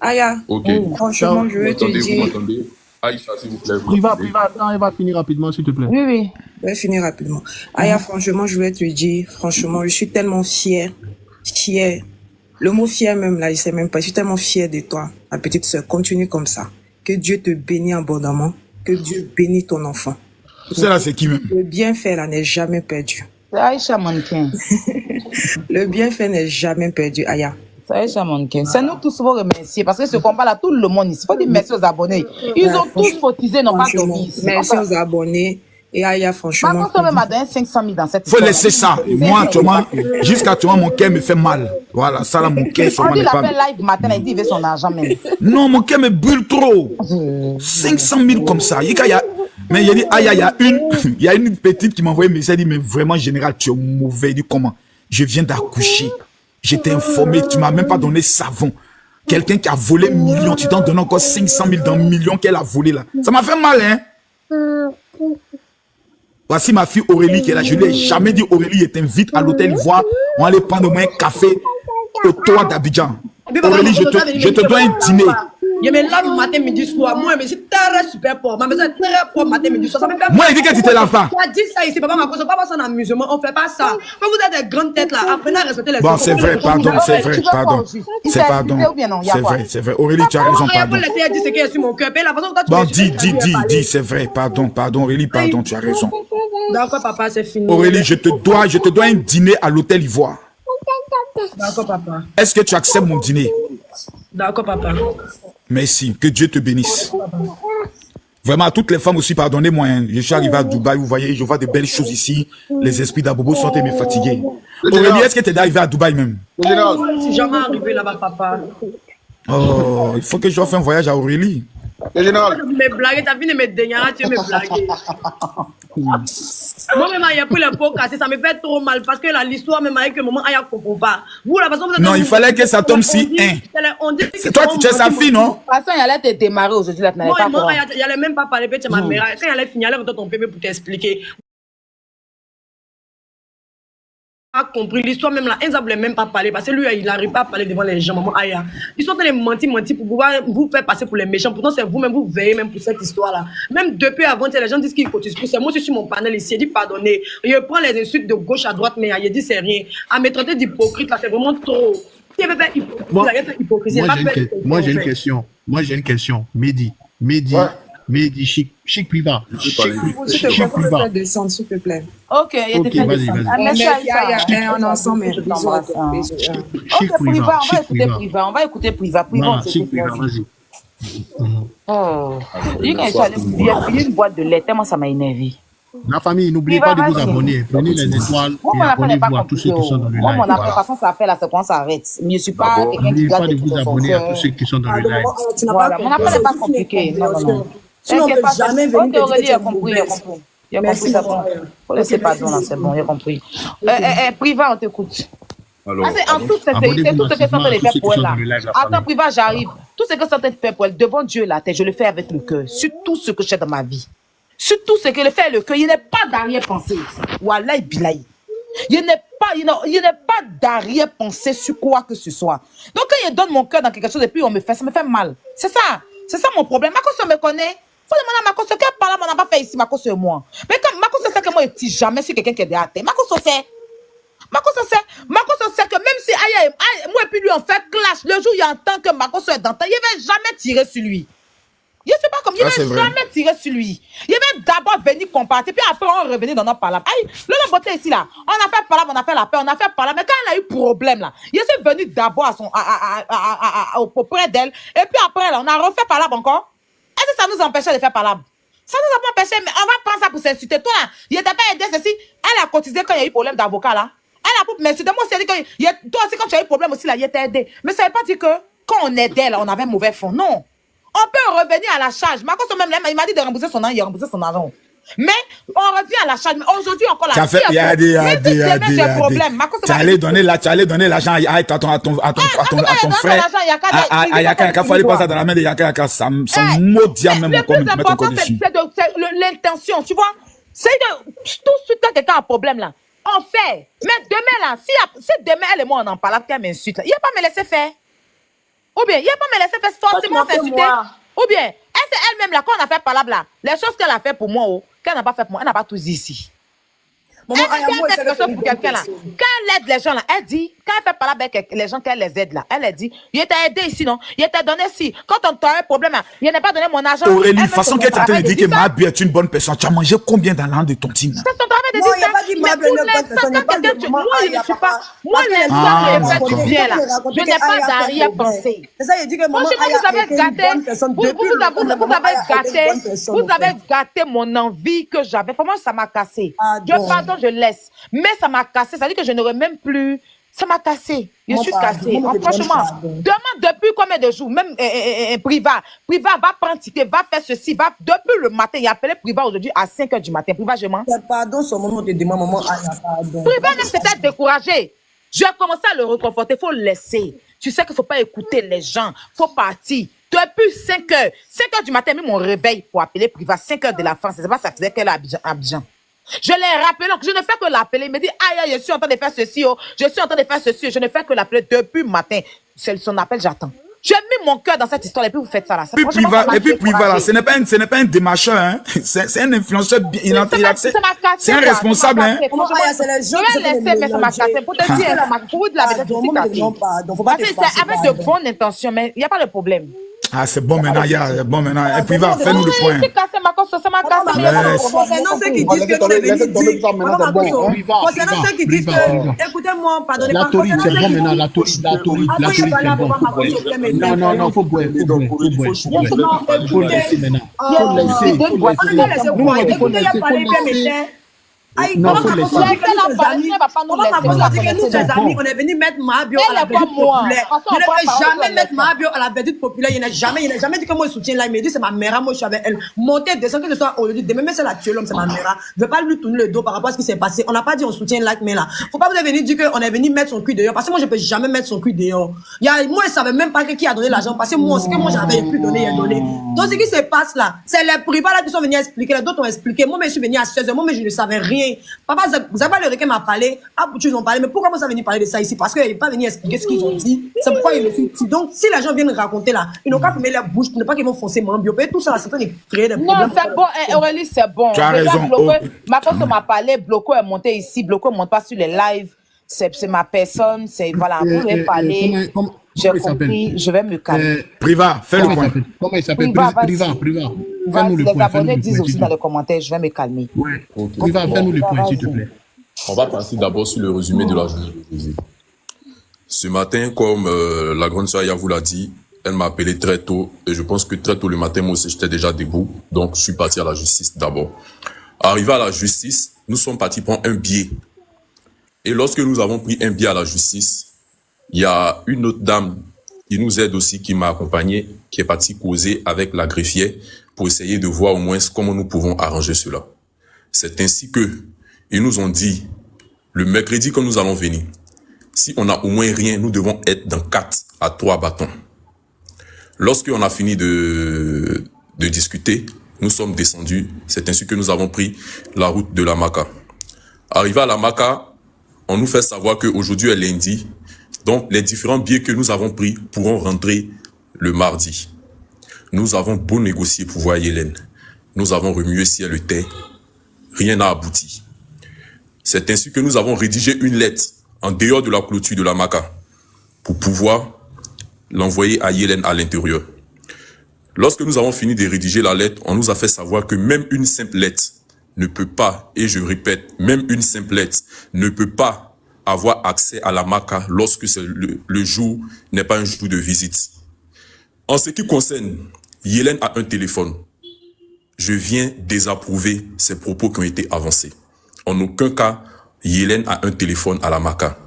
Aya, franchement, je veux te dire... Aïcha, s'il vous plaît. Priva, attends, elle va finir rapidement, s'il te plaît. Oui. Je vais finir rapidement. Aya, franchement, je voulais te dire, franchement, je suis tellement fière. Le mot fier même, là, je sais même pas. Je suis tellement fière de toi, ma petite sœur. Continue comme ça. Que Dieu te bénisse abondamment. Que Dieu bénisse ton enfant. Cela, c'est qui même? Le bienfait, là, n'est jamais perdu. C'est Aïcha Mannequin. Le bienfait n'est jamais perdu, Aya. C'est Aïcha Mannequin. C'est nous tous vous remercier parce que ce combat-là, tout le monde ici. Il faut dire merci aux abonnés. Ils ont tous cotisé, n'ont pas dormi ici. Merci aux abonnés. Et Aya, franchement. Ma console m'a donné 500 000 dans cette histoire. Faut laisser ça. Moi, jusqu'à toi, mon cœur me fait mal. Voilà, ça là, mon cœur, on dit, il appelle live matin, il dit, il veut son argent même. Non, mon cœur me brûle trop. 500 000 comme ça. Mais il dit, il y a une petite qui m'a envoyé un message, elle dit, mais vraiment, général, tu es mauvais. Il dit, comment? Je viens d'accoucher. J'étais informé, tu m'as même pas donné savon. Quelqu'un qui a volé millions, tu t'en donnes encore 500 000 dans millions qu'elle a volé là. Ça m'a fait mal, hein? Voici ma fille Aurélie qui est là. Je lui ai jamais dit, Aurélie, je t'invite à l'hôtel Ivoire. On va aller prendre au moins un café au toit d'Abidjan. Aurélie, je te dois un dîner. Je me lave matin, midi, soir. Moi, je suis très super pauvre. Ma maison est très propre matin, midi, soir. Ça me fait moi, il dit que tu te laves pas. Tu as dit ça ici, papa, ma cause, pas ça en amusement. On fait pas ça. Quand vous êtes des grandes têtes là, apprenez à respecter les autres. Bon, c'est vrai, pardon. C'est vrai. Aurélie, tu as raison, pardon. Bon, dis, c'est vrai, pardon, Aurélie, pardon, tu as raison. D'accord, papa, c'est fini. Aurélie, je te dois un dîner à l'hôtel Ivoire. D'accord, papa. Est-ce que tu acceptes mon dîner? D'accord, papa. Merci, que Dieu te bénisse. Vraiment, à toutes les femmes aussi, pardonnez-moi. Hein. Je suis arrivé à Dubaï, vous voyez, je vois de belles choses ici. Les esprits d'Abobo sont me fatigués. Aurélie, est-ce que tu es arrivé à Dubaï même? Je suis jamais arrivé là-bas, papa. Oh, il faut que je fasse un voyage à Aurélie. Tu me blagues, ta vie ne me dégaine, tu me blagues. Moi-même, il y a pris le pot cassé, ça me fait trop mal parce que l'histoire, même avec le moment, il n'y a pas. Vous, la façon, non, il fallait que ça tombe si c'est toi, tu es sa fille, non? De toute façon, il allait te démarrer aujourd'hui, là, tu n'allais pas voir. Il allait même pas parler, peut-être ma mère. Quand il allait finir, il allait ton bébé pour t'expliquer. A compris l'histoire même là, Enza voulait même pas parler parce que lui il n'arrive pas à parler devant les gens, maman Aya. Ils sont en train de mentir pour pouvoir vous faire passer pour les méchants. Pourtant c'est vous-même, vous veillez même pour cette histoire là. Même depuis avant, les gens disent qu'ils cotisent plus. Moi je suis sur mon panel ici, il dit pardonnez. Je prends les insultes de gauche à droite, mais il dit c'est rien. À me traiter d'hypocrite là, c'est vraiment trop. Si il veut faire hypocrisie, moi j'ai une question. Mehdi, chic priva. Chic priva. Descendre, s'il te plaît. Ok, vas-y. Merci, on est ensemble. Chic priva. On va écouter priva. Chic priva, vas-y. Oh, il y a une boîte de lait, tellement ça m'a énervé. La famille, n'oubliez pas de vous abonner. Prenez les étoiles et abonnez-vous à tous ceux qui sont dans le live. Moi, mon appel, de toute façon, ça fait la séquence s'arrête. Mais je ne suis pas quelqu'un qui garde. N'oubliez pas de vous abonner à tous ceux qui sont dans le live. Voilà, mon appel n'est pas compliqué. Non. Sinon, on ne peut jamais venir. Ok, Aurélie, il a compris. Il a compris, c'est bon. Faut laisser pardon, là, c'est bon, il a compris. Priva, on t'écoute. En toute sincérité, tout ce que sont les faire pour elle là. Attends, Priva, j'arrive. Tout ce que sont les faire pour elle, devant Dieu là, je le fais avec le cœur. Sur tout ce que j'ai dans ma vie. Sur tout ce que le fait le cœur, il n'est pas d'arrière-pensée. Wallahi bilahi. Il n'est pas d'arrière-pensée sur quoi que ce soit. Donc quand je donne mon cœur dans quelque chose et puis ça me fait mal. C'est ça mon problème. Makoso me connaît. Faut demander à Makoso quel parle on n'a pas fait ici, Makoso et moi. Mais comme Makoso sait que moi je ne tire jamais sur quelqu'un qui est derrière terre. Makoso sait que même si moi et puis lui on fait clash, le jour où il entend que Makoso est dans terre, il ne va jamais tirer sur lui. Je ne sais pas comme il ne va jamais tirer sur lui. Il va d'abord venir compartir, puis après on revenir dans notre palabre. Le beauté ici là, on a fait palabre, on a fait la paix, on a fait palabre, mais quand elle a eu problème là, il est venu d'abord auprès d'elle, et puis après là, on a refait palabre encore. Est-ce que ça nous empêchait de faire palabre? Ça nous a pas empêché, mais on va prendre ça pour s'insulter. Toi là, il n'était pas aidé ceci. Elle a cotisé quand il y a eu problème d'avocat là. Elle mais c'est de moi aussi, toi aussi, quand tu as eu problème aussi, là, il t'a aidé. Mais ça ne veut pas dire que quand on aidait, là, on avait mauvais fond. Non. On peut revenir à la charge. Marcos, même là, il m'a dit de rembourser son argent, il a remboursé son argent. Mais on revient à la charge. Mais aujourd'hui, encore la Tu as problème. Tu allais donner l'argent à ton frère. À Yaka, il faut aller passer dans la main de Yaka. Son mot dit même le plus important, c'est l'intention. Tu vois, c'est que tout de suite, quand quelqu'un a un problème, là, on fait. Mais demain, là, si demain, elle et moi, on en parle, qu'elle m'insulte, il n'y a pas à me laisser faire. Ou bien, il n'y a pas à me laisser faire forcément s'insulter. Ou bien, c'est elle-même, là, quand on a fait par là, les choses qu'elle a fait pour moi, qu'elle n'a pas fait pour moi, elle n'a pas tout dit ici. Maman, elle fait quelque chose pour quelqu'un là. Quand elle aide les gens là, elle dit, quand elle fait parler avec les gens qu'elle les aide là, elle a dit, il t'a aidé ici, non? Il t'a donné ici. Quand on t'a un problème là, il n'a pas donné mon argent. Aurélie, de toute façon, qu'elle est en train de dire que Mabi est une bonne personne. Tu as mangé combien dans l'an de ton team? C'est son travail de dire ça. Mais pour l'instant, moi, je ne suis pas. Moi, l'instant, je fais du bien là. Je n'ai pas d'arrière-pensée. C'est ça, il dit que maman, vous avez gâté. Vous avez gâté mon envie que j'avais. Vraiment, ça m'a cassé. Je pardonne. Je laisse. Mais ça m'a cassé. Ça veut dire que je n'aurais même plus. Ça m'a cassé. Je suis cassée. Franchement, demande depuis combien de jours, même Priva va prendre ticket, va faire ceci, va depuis le matin. Il a appelé Priva aujourd'hui à 5h du matin. Priva, je mens. Pardon, son moment de demande, maman. Priva même s'était découragé. J'ai commencé à le reconforter. Il faut le laisser. Tu sais qu'il ne faut pas écouter les gens. Il faut partir. Depuis 5h. 5h du matin, j'ai mis mon réveil pour appeler Priva. 5h de la France. C'est pas ça faisait qu'elle est à Abidjan. Je l'ai rappelé, donc je ne fais que l'appeler. Il me dit, aïe, je suis en train de faire ceci, je suis en train de faire ceci. Je ne fais que l'appeler depuis le matin. C'est son appel, j'attends. J'ai mis mon cœur dans cette histoire et puis vous faites ça là. Et puis Priva là, ce n'est pas un démarcheur, hein. C'est un influenceur, c'est un responsable, hein. Je vais laisser, mais ça m'a cassé. Pour te dire, pour vous de la vérité, c'est avec de bonnes intentions, mais il n'y a pas de problème. Ah, c'est bon maintenant, Et puis va, fais-nous le point. Concernant ceux qui disent que nous devons dire. Concernant ceux qui disent que, écoutez-moi, pardonnez-moi. C'est bon maintenant, la touriste, c'est bon. Non, faut boire. Faut laisser maintenant. Faut laisser. Non, faut laisser. On est venu mettre Mahabio à la verdict populaire. Je ne vais jamais mettre Mahabio à la verdict populaire. Il n'a jamais dit que moi je soutiens là. Il m'a dit c'est ma mère, moi je suis avec elle. Monter, descendre, que ce soit aujourd'hui. Demain, c'est la tuer l'homme, c'est ma mère. Je ne veux pas lui tourner le dos par rapport à ce qui s'est passé. On n'a pas dit on soutient like, mais là. Faut pas vous venir dire qu'on est venu mettre son cul dehors. Parce que moi, je ne peux jamais mettre son cul dehors. Moi, je ne savais même pas qui a donné l'argent. Parce que moi, ce que moi j'avais plus donné, il a donné. Donc, ce qui se passe là, c'est les privats là qui sont venus expliquer. Les d'autres ont expliqué. Moi, je suis venu à 16h. Moi, je ne savais rien. Papa, vous avez pas le requin m'a parlé, ils ont parlé, mais pourquoi moi ça venu parler de ça ici? Parce qu'ils n'est pas venu expliquer ce qu'ils ont dit. C'est pourquoi ils le font ici. Donc, si les gens viennent raconter là, ils n'ont qu'à fermer leur bouche pour ne pas qu'ils vont foncer mon bio. Tout ça, c'est pas de créer des problèmes. Non, c'est bon, Aurélie, c'est bon. Tu as raison. Marcos m'a parlé, Bloco est monté ici, Bloco ne monte pas sur les lives. C'est ma personne, c'est voilà, vous pouvez parler. J'ai compris, je vais me calmer. Priva, fais le point. Comment il s'appelle? Priva. Les abonnés disent aussi dans les commentaires, je vais me calmer. Priva, fais-nous le point, s'il te plaît. On va passer d'abord sur le résumé de la journée. Ce matin, comme la grande sœur Aya vous l'a dit, elle m'a appelé très tôt, et je pense que très tôt le matin, moi aussi, j'étais déjà debout. Donc, je suis parti à la justice d'abord. Arrivé à la justice, nous sommes partis prendre un billet. Et lorsque nous avons pris un billet à la justice, il y a une autre dame qui nous aide aussi, qui m'a accompagné, qui est partie causer avec la greffière pour essayer de voir au moins comment nous pouvons arranger cela. C'est ainsi que ils nous ont dit, le mercredi quand nous allons venir, si on n'a au moins rien, nous devons être dans 4 à 3 bâtons. Lorsqu'on a fini de discuter, nous sommes descendus. C'est ainsi que nous avons pris la route de la Maca. Arrivé à la Maca, on nous fait savoir qu'aujourd'hui est lundi. Donc, les différents billets que nous avons pris pourront rentrer le mardi. Nous avons beau négocier pour voir Hélène. Nous avons remué ciel et terre. Rien n'a abouti. C'est ainsi que nous avons rédigé une lettre en dehors de la clôture de la Maca pour pouvoir l'envoyer à Hélène à l'intérieur. Lorsque nous avons fini de rédiger la lettre, on nous a fait savoir que même une simple lettre ne peut pas, et je répète, même une simple lettre ne peut pas avoir accès à la Maca lorsque le jour n'est pas un jour de visite. En ce qui concerne, Hélène a un téléphone. Je viens désapprouver ces propos qui ont été avancés. En aucun cas, Yélène a un téléphone à la MACA.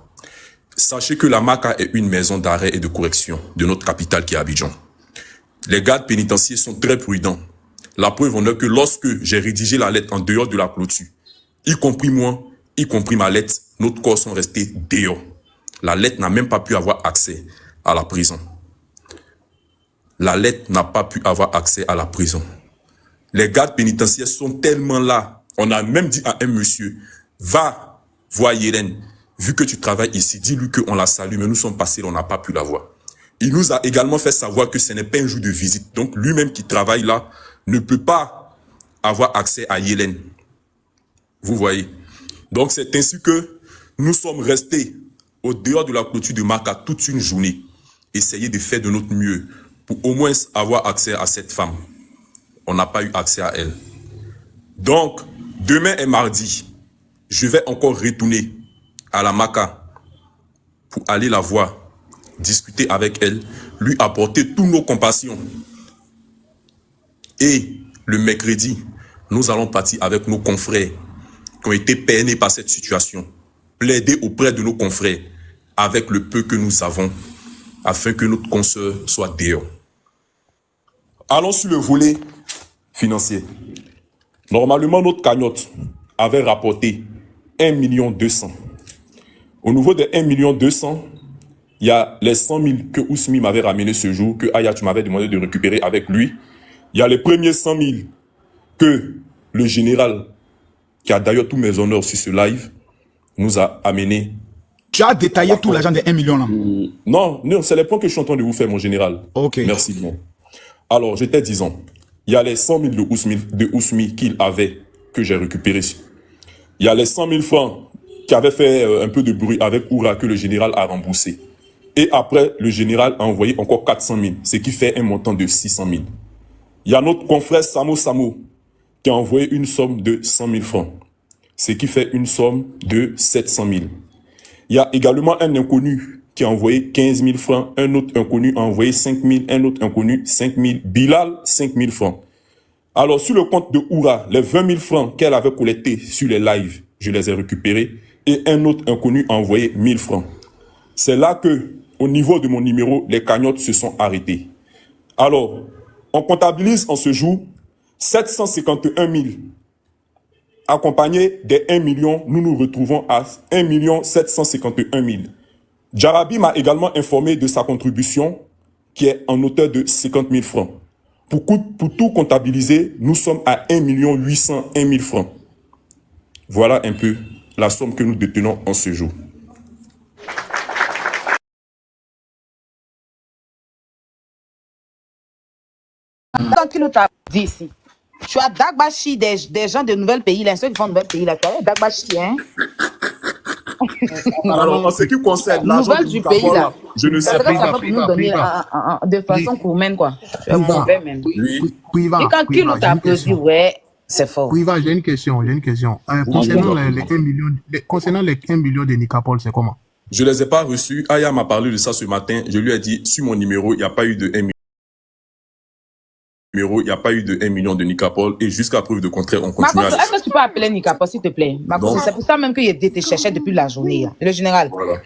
Sachez que la MACA est une maison d'arrêt et de correction de notre capitale qui est Abidjan. Les gardes pénitentiaires sont très prudents. La preuve en est que lorsque j'ai rédigé la lettre en dehors de la clôture, y compris moi, y compris ma lettre, notre corps sont restés dehors. La lettre n'a même pas pu avoir accès à la prison. La lettre n'a pas pu avoir accès à la prison. Les gardes pénitentiaires sont tellement là. On a même dit à un monsieur, va voir Yélène. Vu que tu travailles ici, dis-lui qu'on la salue, mais nous sommes passés, on n'a pas pu la voir. Il nous a également fait savoir que ce n'est pas un jour de visite. Donc lui-même qui travaille là ne peut pas avoir accès à Yélène. Vous voyez. Donc c'est ainsi que nous sommes restés au dehors de la clôture de MACA toute une journée. Essayer de faire de notre mieux pour au moins avoir accès à cette femme. On n'a pas eu accès à elle. Donc, demain est mardi. Je vais encore retourner à la MACA pour aller la voir, discuter avec elle, lui apporter tous nos compassions. Et le mercredi, nous allons partir avec nos confrères qui ont été peinés par cette situation, plaider auprès de nos confrères avec le peu que nous avons, afin que notre consoeur soit dehors. Allons sur le volet financier. Normalement, notre cagnotte avait rapporté 1,2 million. Au niveau des 1,2 million, il y a les 100 000 que Ousmi m'avait ramené ce jour, que Aya, tu m'avais demandé de récupérer avec lui. Il y a les premiers 100 000 que le général, qui a d'ailleurs tous mes honneurs sur ce live, nous a amené. Tu as détaillé tout l'argent des 1 million là? Non, c'est les points que je suis en train de vous faire, mon général. Ok. Merci bien. Alors, j'étais disant, il y a les 100 000 de Ousmi qu'il avait, que j'ai récupéré. Il y a les 100 000 francs qui avaient fait un peu de bruit avec Oura, que le général a remboursé. Et après, le général a envoyé encore 400 000, ce qui fait un montant de 600 000. Il y a notre confrère Samo qui a envoyé une somme de 100 000 francs, ce qui fait une somme de 700 000. Il y a également un inconnu qui a envoyé 15 000 francs, un autre inconnu a envoyé 5 000, un autre inconnu 5 000, Bilal 5 000 francs. Alors sur le compte de Oura, les 20 000 francs qu'elle avait collectés sur les lives, je les ai récupérés, et un autre inconnu a envoyé 1 000 francs. C'est là que, au niveau de mon numéro, les cagnottes se sont arrêtées. Alors, on comptabilise en ce jour 751 000. Accompagné des 1 million, nous nous retrouvons à 1 751 000. Jarabi m'a également informé de sa contribution qui est en hauteur de 50 000 francs. Pour tout comptabiliser, nous sommes à 1 801 000 francs. Voilà un peu la somme que nous détenons en ce jour. Tant qu'il nous t'a dit ici, tu as Dagbashi, des gens de nouvel pays, là, ceux qui font de nouvel pays, là, tu as Dagbashi, hein? Alors, en ce qui concerne l'argent nouvelle du pays, là, je ne sais ça pas. va nous donner de façon courmaine, quoi. Et quand qui nous t'a applaudi, ouais, c'est fort. Oui, j'ai une question. Concernant les 1 million de Nicapol, c'est comment? Je ne les ai pas reçus. Aya m'a parlé de ça ce matin. Je lui ai dit, sur mon numéro, il n'y a pas eu de 1 million. Il n'y a pas eu de 1 million de Nicapol et jusqu'à preuve de contraire, on continue à... Est-ce que tu peux appeler Nicapol, s'il te plaît? C'est pour ça même qu'il te cherchait depuis la journée. Hein. Le général. Voilà.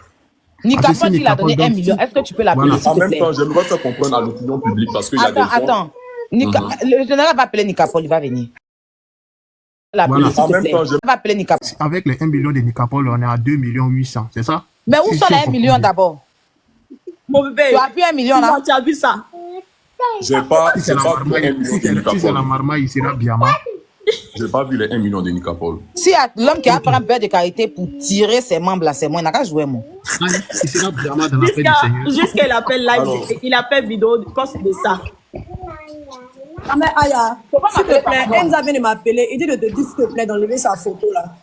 Nicapol, il a donné 1 million. Est-ce que tu peux l'appeler, s'il te plaît? En même temps, j'aimerais faire comprendre à l'opinion publique parce qu'il y a des gens... Attends. Le général va appeler Nicapol, il va venir. Voilà. En même temps, va appeler Nicapol. Avec les 1 million de Nicapol, on est à 2 800 000, c'est ça? Mais où sont les 1 million d'abord? Mon bébé. Tu as vu 1 million là? Tu as vu ça? J'ai pas. Si c'est la marmaille, il sera bien. J'ai pas vu les 1 million de Nicapol. Si l'homme qui a pris un beurre de karité pour tirer ses membres là, c'est moi, il n'a qu'à jouer moi. Il sera bien dans la paix du Seigneur. Jusqu'à il appelle live, il appelle vidéo de poste de ça. Ah mais Aya, s'il te plaît, Enza vient de m'appeler, il dit de te dire s'il te plaît d'enlever sa photo là.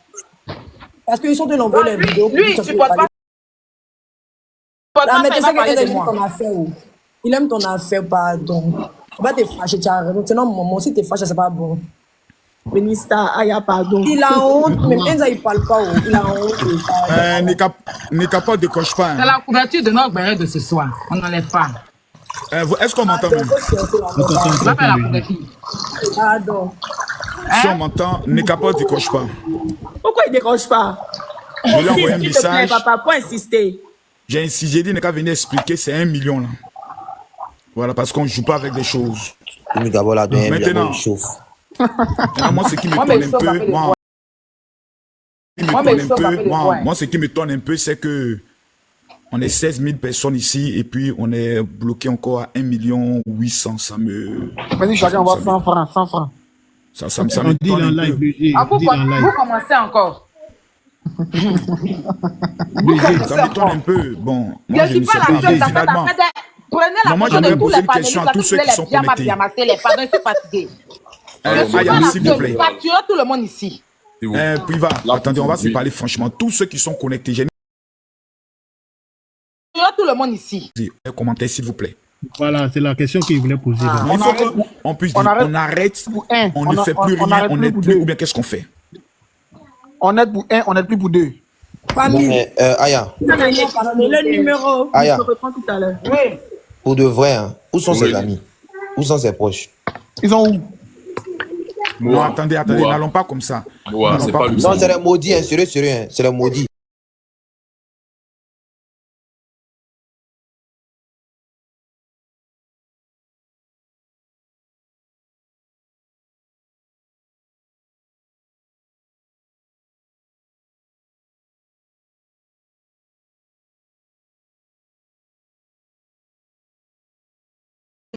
Parce qu'ils sont de l'envoyer les vidéos. Lui, tu peux pas. Ah mais tu sais que aime ton affaire ou? Il aime ton affaire, pardon. On va te fâcher, tu as raison. Sinon, maman, si tu es fâché, c'est pas bon. Ministre, Aya, pardon. Il a honte, même Enza, il parle pas. Il a honte. Nicapol ne décoche pas. C'est la couverture de notre béret de ce soir. On n'enlève pas. Est-ce qu'on m'entend même? Pardon. Si on m'entend, Nicapol ne décoche pas. Pourquoi il ne décroche pas? Je lui ai envoyé un S'il te plaît, message. papa, faut insister. J'ai insisté, j'ai dit, il n'a qu'à venir expliquer, c'est 1 million là. Voilà, parce qu'on ne joue pas avec des choses. Maintenant, moi, ce qui me Moi, mais tonne un il faut peu, frapper les moi, ce qui me tonne un peu, c'est que on est 16 000 personnes ici et puis on est bloqué encore à 1 800 000. Ça me. Vas-y, chacun envoie 100 francs, 100 francs. Ça On me dit tonne en un live, peu. BG. Ah, On dit en live. vous commencez encore. Ça me tonne un peu. Bon, Je moi, ne je suis ne pas sais la pas. seule. Finalement, Prenez la non, moi, photo j'aimerais de tous poser les une question à panélistes tous ceux qui sont bien connectés. bien massés les pardon, je suis fatiguée. Je suis Aya, pas la s'il vous seule. plaît. Facturez tout le monde ici. Priva, attendez, on va se parler franchement. Tous ceux qui sont connectés, j'ai Facturez tout le monde ici. mis un commentaire, s'il vous plaît. Voilà, c'est la question qu'il voulait poser. là. Il faut qu'on puisse dire, on arrête, on ne fait plus rien, on n'aide plus, ou bien qu'est-ce qu'on fait? On aide pour 1, on aide plus pour 2. Mais, Aya, Le numéro, Aya. je reprends tout à l'heure. Oui. pour de vrai, hein, où sont ses amis? Où sont ses proches? Ils sont où? Non, attendez, n'allons pas comme ça. Ouais, c'est pas lui. Non, c'est les maudits, hein, sérieux, hein, c'est les maudits.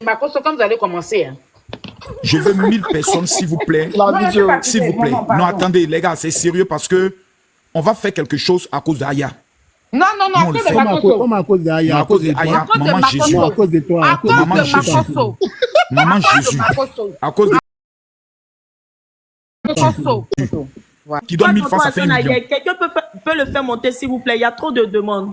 Makoso, quand vous allez commencer, hein. Je veux 1000 personnes, s'il vous plaît. S'il vous plaît. Non, attendez, les gars, c'est sérieux parce que on va faire quelque chose à cause d'Aya. Non, non, non, à cause de Makoso. Comme à cause d'Aya. À cause d'Aya, maman Jésus. À cause de toi. À cause Maman de Jésus. Makoso. Maman Jésus. À cause de Makoso. qui donne 1000 francs, ça fait 1 million. Quelqu'un peut le faire monter, s'il vous plaît. Il y a trop de demandes.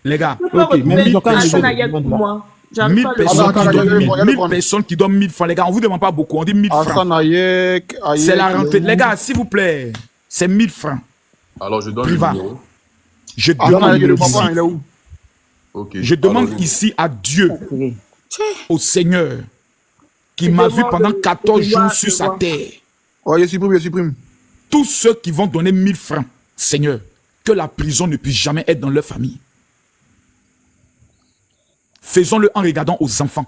Les gars, Vous pouvez retrouver Hassan Ayek pour moi. J'arrive 1000 pas à le personnes voir. qui donnent 1000 personnes qui donnent 1000 francs. Les gars, on vous demande pas beaucoup, on dit 1000 francs. Hassan Ayek, C'est la rentrée. Les gars, s'il vous plaît, c'est 1000 francs. Alors, je donne le Priva. numéro. Je Hassan demande Ayek, le ici, papa, il est où? Ok. je demande Alors, ici à Dieu, au Seigneur, qui m'a vu pendant 14 jours sur sa terre. Ouais, je supprime. Tous ceux qui vont donner 1000 francs, Seigneur, que la prison ne puisse jamais être dans leur famille. Faisons-le en regardant aux enfants,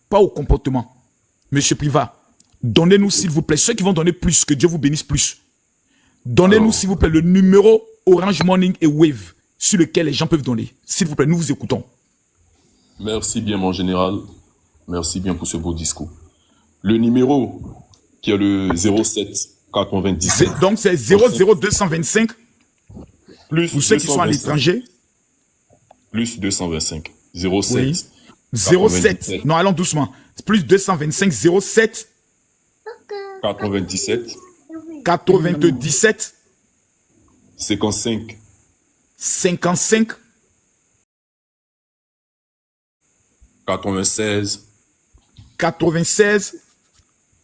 pas au comportement. Monsieur Priva, donnez-nous s'il vous plaît, ceux qui vont donner plus, que Dieu vous bénisse plus. Donnez-nous s'il vous plaît le numéro Orange Morning et Wave sur lequel les gens peuvent donner. S'il vous plaît, nous vous écoutons. merci bien, mon général. Merci bien pour ce beau discours. Le numéro qui est le 07 97. Donc c'est 00225 Plus pour ceux qui sont à 225. l'étranger. Plus 225. 07. Oui. 07. Non, allons doucement. Plus 225 07 97. 97 55. 55 96. 96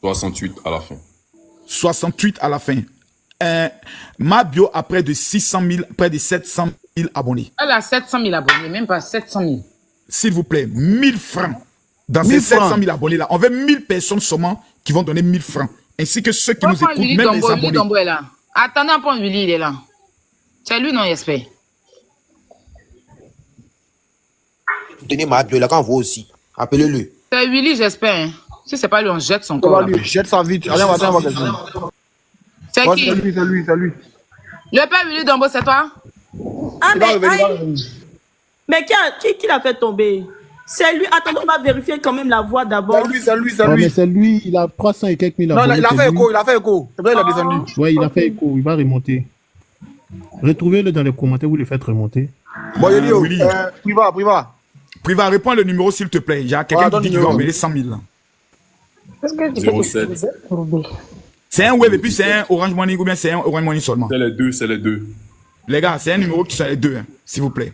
68 à la fin. 68 à la fin. Ma bio a près de 600 000, près de 700 000 abonnés. Elle a 700 000 abonnés, même pas 700 000. S'il vous plaît, 1000 francs. Dans 1000 ces 700 francs. 000 abonnés là, on veut 1000 personnes seulement qui vont donner 1000 francs. Ainsi que ceux qui nous Pourquoi écoutent, Willy même les Dombo, Willy abonnés. Dombo est là. Attendez un peu, Willy, il est là. C'est lui, non, j'espère. Tenez ma bio, là, quand vous aussi. Appelez-le. C'est Willy, j'espère. Hein. Si c'est pas lui, on jette son On corps. va là. lui, jette ça vite. Allez, on va quelqu'un. C'est Ouais, qui? c'est lui. Le père Willy Dombo, c'est toi? Ah, Il va mais, revenir, il va aïe. revenir. Mais qui l'a fait tomber? C'est lui. Attendez, on va vérifier quand même la voix d'abord. C'est lui. Ouais, mais c'est lui, il a 300 et quelques mille Non, abonnés. il a c'est fait lui. écho. C'est pour ça qu'il a descendu. Ouais, il a fait écho, il va remonter. Retrouvez-le dans les commentaires, vous le faites remonter. Bon, Yelio, Willy. Priva. Priva, réponds le numéro s'il te plaît. Il y a quelqu'un Ouais, qui dit qu'il donne va le emmener 100 000. là. 07. C'est un web et puis c'est un Orange Money ou bien c'est un Orange Money seulement. C'est les deux, c'est les deux. Les gars, c'est un numéro qui sont les deux, hein, s'il vous plaît.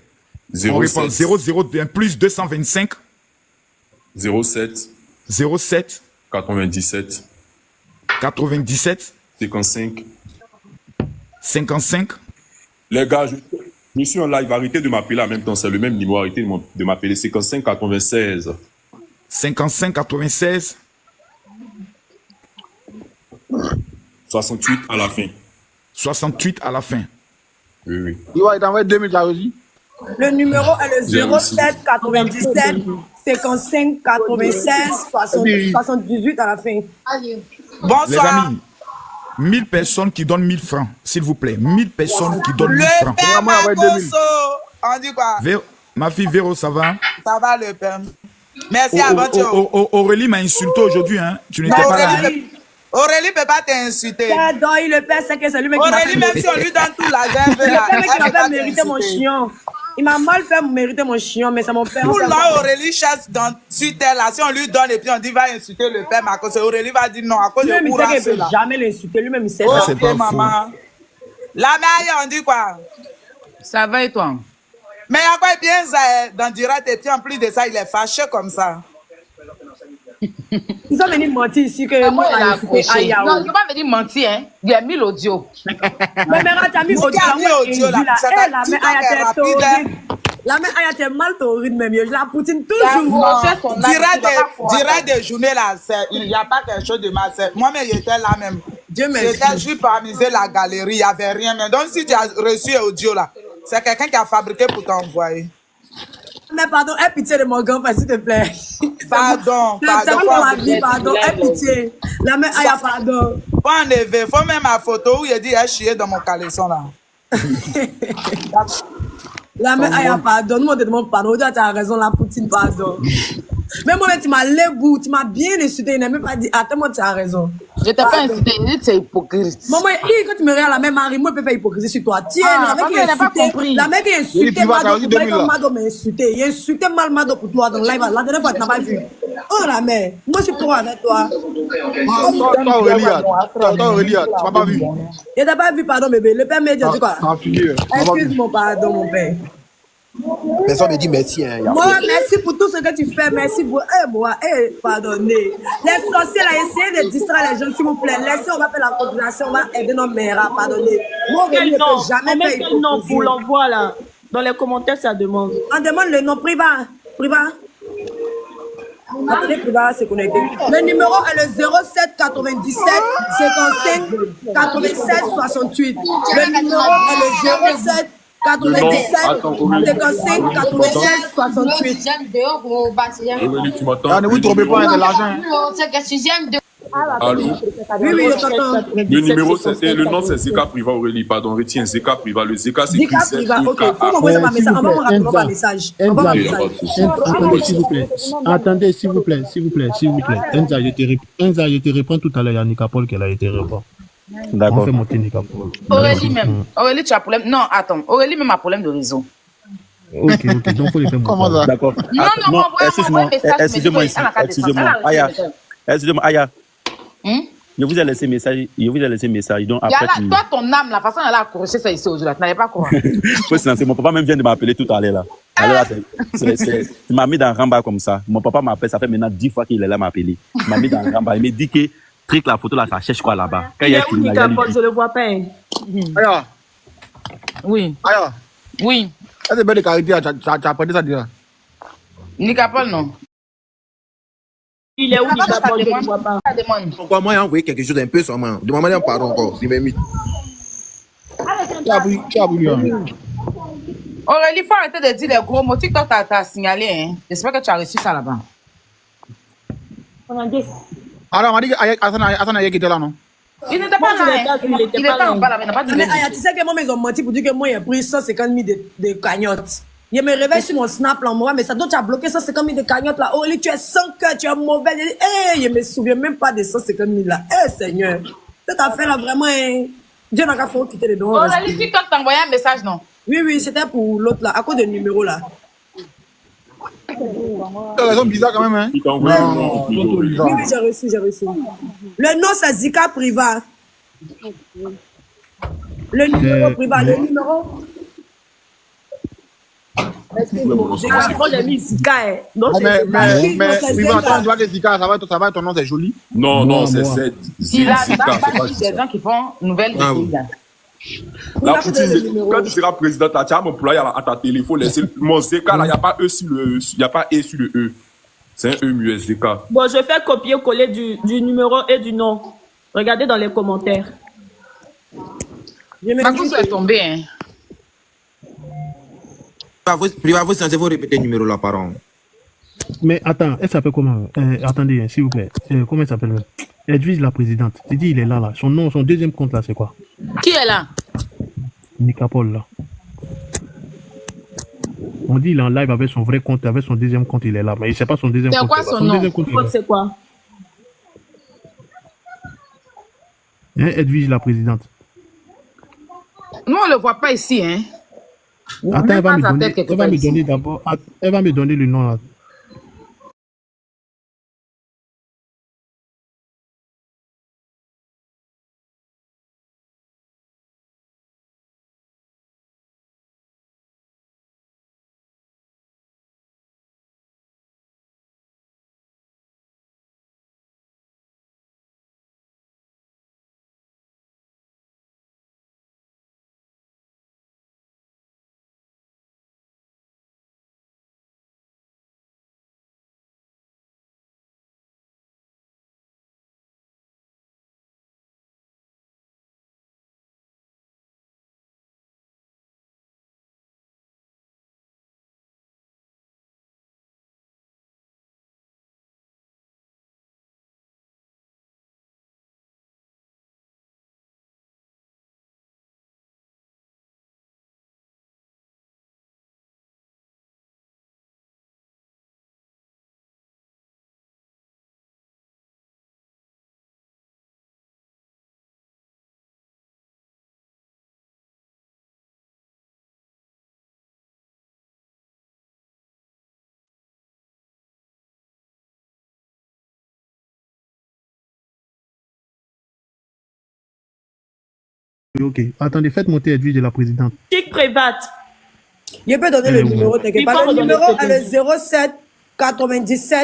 On 07. répond 002 plus 225 07. 07 97. 97 55. 55 Les gars, je suis en live. Arrêtez de m'appeler en même temps. C'est le même numéro. Arrêtez de m'appeler. 55 96. 55 96 68 à la fin. 68 à la fin. Oui, oui. Il t'a envoyé 2000, t'as reçu? Le numéro est le J'ai reçu. 07 97 55 96 78 à la fin. Les amis, 1000 personnes qui donnent 1000 francs, s'il vous plaît. 1000 personnes qui donnent 1000 francs. père Makoso. On dit quoi? Ma fille Véro, ça va? Ça va le père. Merci avant tout. Aurélie m'a insulté aujourd'hui, hein. Tu n'étais pas là. Aurélie peut pas t'insulter. Pardon, il le père, c'est que c'est lui-même qui m'a fait. Aurélie, même si on lui donne tout l'argent, C'est le mec qui m'a fait mériter mon chien. Il m'a mal fait mériter mon chien, mais c'est mon père. Pour là, Aurélie chasse sur terre là. Si on lui donne et puis on dit va insulter le père Makoso, Aurélie va dire non à cause de lui-même, il sait qu'il courage ne peut jamais l'insulter. Lui-même, il sait ça. ça. Ok, maman. La mère, on dit quoi? Ça va et toi? Mais il y a quoi bien ça dans direct et puis en plus de ça, il est fâché comme ça. Ils sont venus mentir ici que moi, il a accroché. Non, il va venir mentir, hein. Il a mis l'audio. Mais tu as mis l'audio là. La mère Aya mal torride même. Je la poutine toujours. Direct des journées là, il n'y a pas quelque chose de mal. Moi-même, j'étais là même. J'étais juste pour amuser la galerie, il n'y avait rien. Mais donc, si tu as reçu l'audio là, c'est quelqu'un qui a fabriqué pour t'envoyer. Mais pardon, aie pitié de mon grand-père, s'il te plaît. Pardon, pardon. Pardon, aie pitié. La mère Aya, pardon. Faut enlever, faut même ma photo où il dit elle chier dans mon caleçon là. La mère Aya, pardon. Nous, on te demande pardon. Tu as raison, la poutine, pardon. Mais moi, tu m'as lébout, tu m'as bien insulté. Il n'a même pas dit, attends, moi, tu as raison. Je t'ai pas insulté, il dit que c'est hypocrite. Maman, quand tu me regardes la même Marie, moi, je peux faire hypocrisie sur toi. Tiens, la mec n'a pas compris. La mec a insulté Mado m'a insulté. Il a insulté mal Mado pour toi dans le live. La dernière fois, tu n'as pas vu. Oh, la mère, moi, je suis trop avec toi. Toi, Aurélie, tu m'as pas vu. Je t'ai pas vu, pardon, bébé. Le père m'a dit quoi? Excuse-moi, pardon, mon père. Personne me dit merci. Hein, moi, merci pour tout ce que tu fais. Merci pour. Pardonnez. Les sorciers, là, essayez de distraire les gens, s'il vous plaît. Laissez, on va faire la coordination, on va aider nos mères. Pardonnez. Moi, je ne peux jamais faire. Quel nom pour l'envoi, là? Dans les commentaires, ça demande. On demande le nom privat. Attendez, privat, c'est connecté. Le numéro est le 07 97 55 96 68. Le numéro est le 07 97 55 96 68. Aurélie, tu m'entends? Ne vous trompez pas, il y a de l'argent. Allô? Oui, je t'entends. Le numéro, le nom, c'est Zeka Priva, Aurélie. Pardon, retiens Zeka Priva. Le Zeka, c'est Zeka Priva, ok. Faut m'envoyer ma message. On va me rappeler par message. Attendez, s'il vous plaît. Attendez, s'il vous plaît. Enza, je te réponds tout à l'heure. Il y a Nicapol qui a été répondre. D'accord. On fait monter Nicapol. Aurélie même. Aurélie, tu as problème. Non, attends. Aurélie même a problème de réseau. Ok. Donc, faut les faire monter. D'accord. Non, excuse-moi. Excusez-moi, Aya. Je vous ai laissé message. Donc après, toi, ton âme, la façon dont elle a accroché ça ici aujourd'hui, tu n'avais pas quoi. Mon papa même vient de m'appeler tout à l'heure là. Alors, il m'a mis dans Ramba comme ça. Mon papa m'appelle, ça fait maintenant 10 fois qu'il est là m'appeler. Il m'a mis dans Ramba. Il me dit que trick la photo là, ça cherche quoi là-bas. Il est où Nicapol, je le vois pas. Aya. Oui. Aya. Oui. C'est belle de qualité, tu as appris ça déjà. Nicapol, non. Il est où Nicapol, je ne vois pas. Pourquoi moi, j'ai envoyé quelque chose d'un peu sûrement. Demandez-moi pardon encore, il m'a mis. Tu as voulu. Aurélie, il faut arrêter de dire les gros mots. TikTok t'a signalé. Hein. J'espère que tu as reçu ça là-bas. Alors, on m'a dit qu'Assan Aya qui était là, non? Il n'était pas là. Il était en bas là, mais il n'a pas dit. Tu sais que moi, ils ont menti pour dire que moi, j'ai pris 150 000 de cagnottes. Je me réveille sur mon snap là, moi, mais ça doit, tu as bloqué 150 000 de cagnottes là. Aurélie, tu es sans cœur, tu es mauvais. Je me souviens même pas de 150 000 là. Seigneur. Cette affaire là, vraiment, Dieu n'a qu'à faire quitter les dons. Aurélie, TikTok t'a envoyé un message, non? Oui, c'était pour l'autre là, à cause du numéro là. C'est raison bizarre quand même, hein? Oui, j'ai reçu. Le nom, c'est Zeka Priva. Le numéro privat, le numéro. J'ai mis Zika. Mais Priva, toi, tu vois que Zika, ça va être ton nom, c'est joli. Non, c'est Z. Il a des gens qui font nouvelle de La Poutine, quand tu seras président, tu as employé à ta téléphone. Mon Zeka, là, il n'y a pas E sur le il n'y a pas E sur le E. C'est un E muet Zeka. Bon, je fais copier-coller du numéro et du nom. Regardez dans les commentaires. Ma couche est tombée, hein. Privavo, c'est vous répéter le numéro là, par an. Mais attends, elle s'appelle comment? Attendez, s'il vous plaît. Comment elle s'appelle? Edwige, la présidente. Tu dis, il est là. Son nom, son deuxième compte là, c'est quoi? Qui est là? Nicapol là. On dit il est en live avec son vrai compte, avec son deuxième compte, il est là. Mais il ne sait pas son deuxième compte. C'est quoi son nom? Deuxième compte, C'est quoi? Hein, Edwige, la présidente. Nous, on ne le voit pas ici, hein. Attends, elle va me donner d'abord. Elle va me donner le nom là. Ok. Attendez, faites monter Edwige de la présidente. Chic Prévat. Je peux donner le numéro, t'inquiète pas. Le numéro est le 07 97.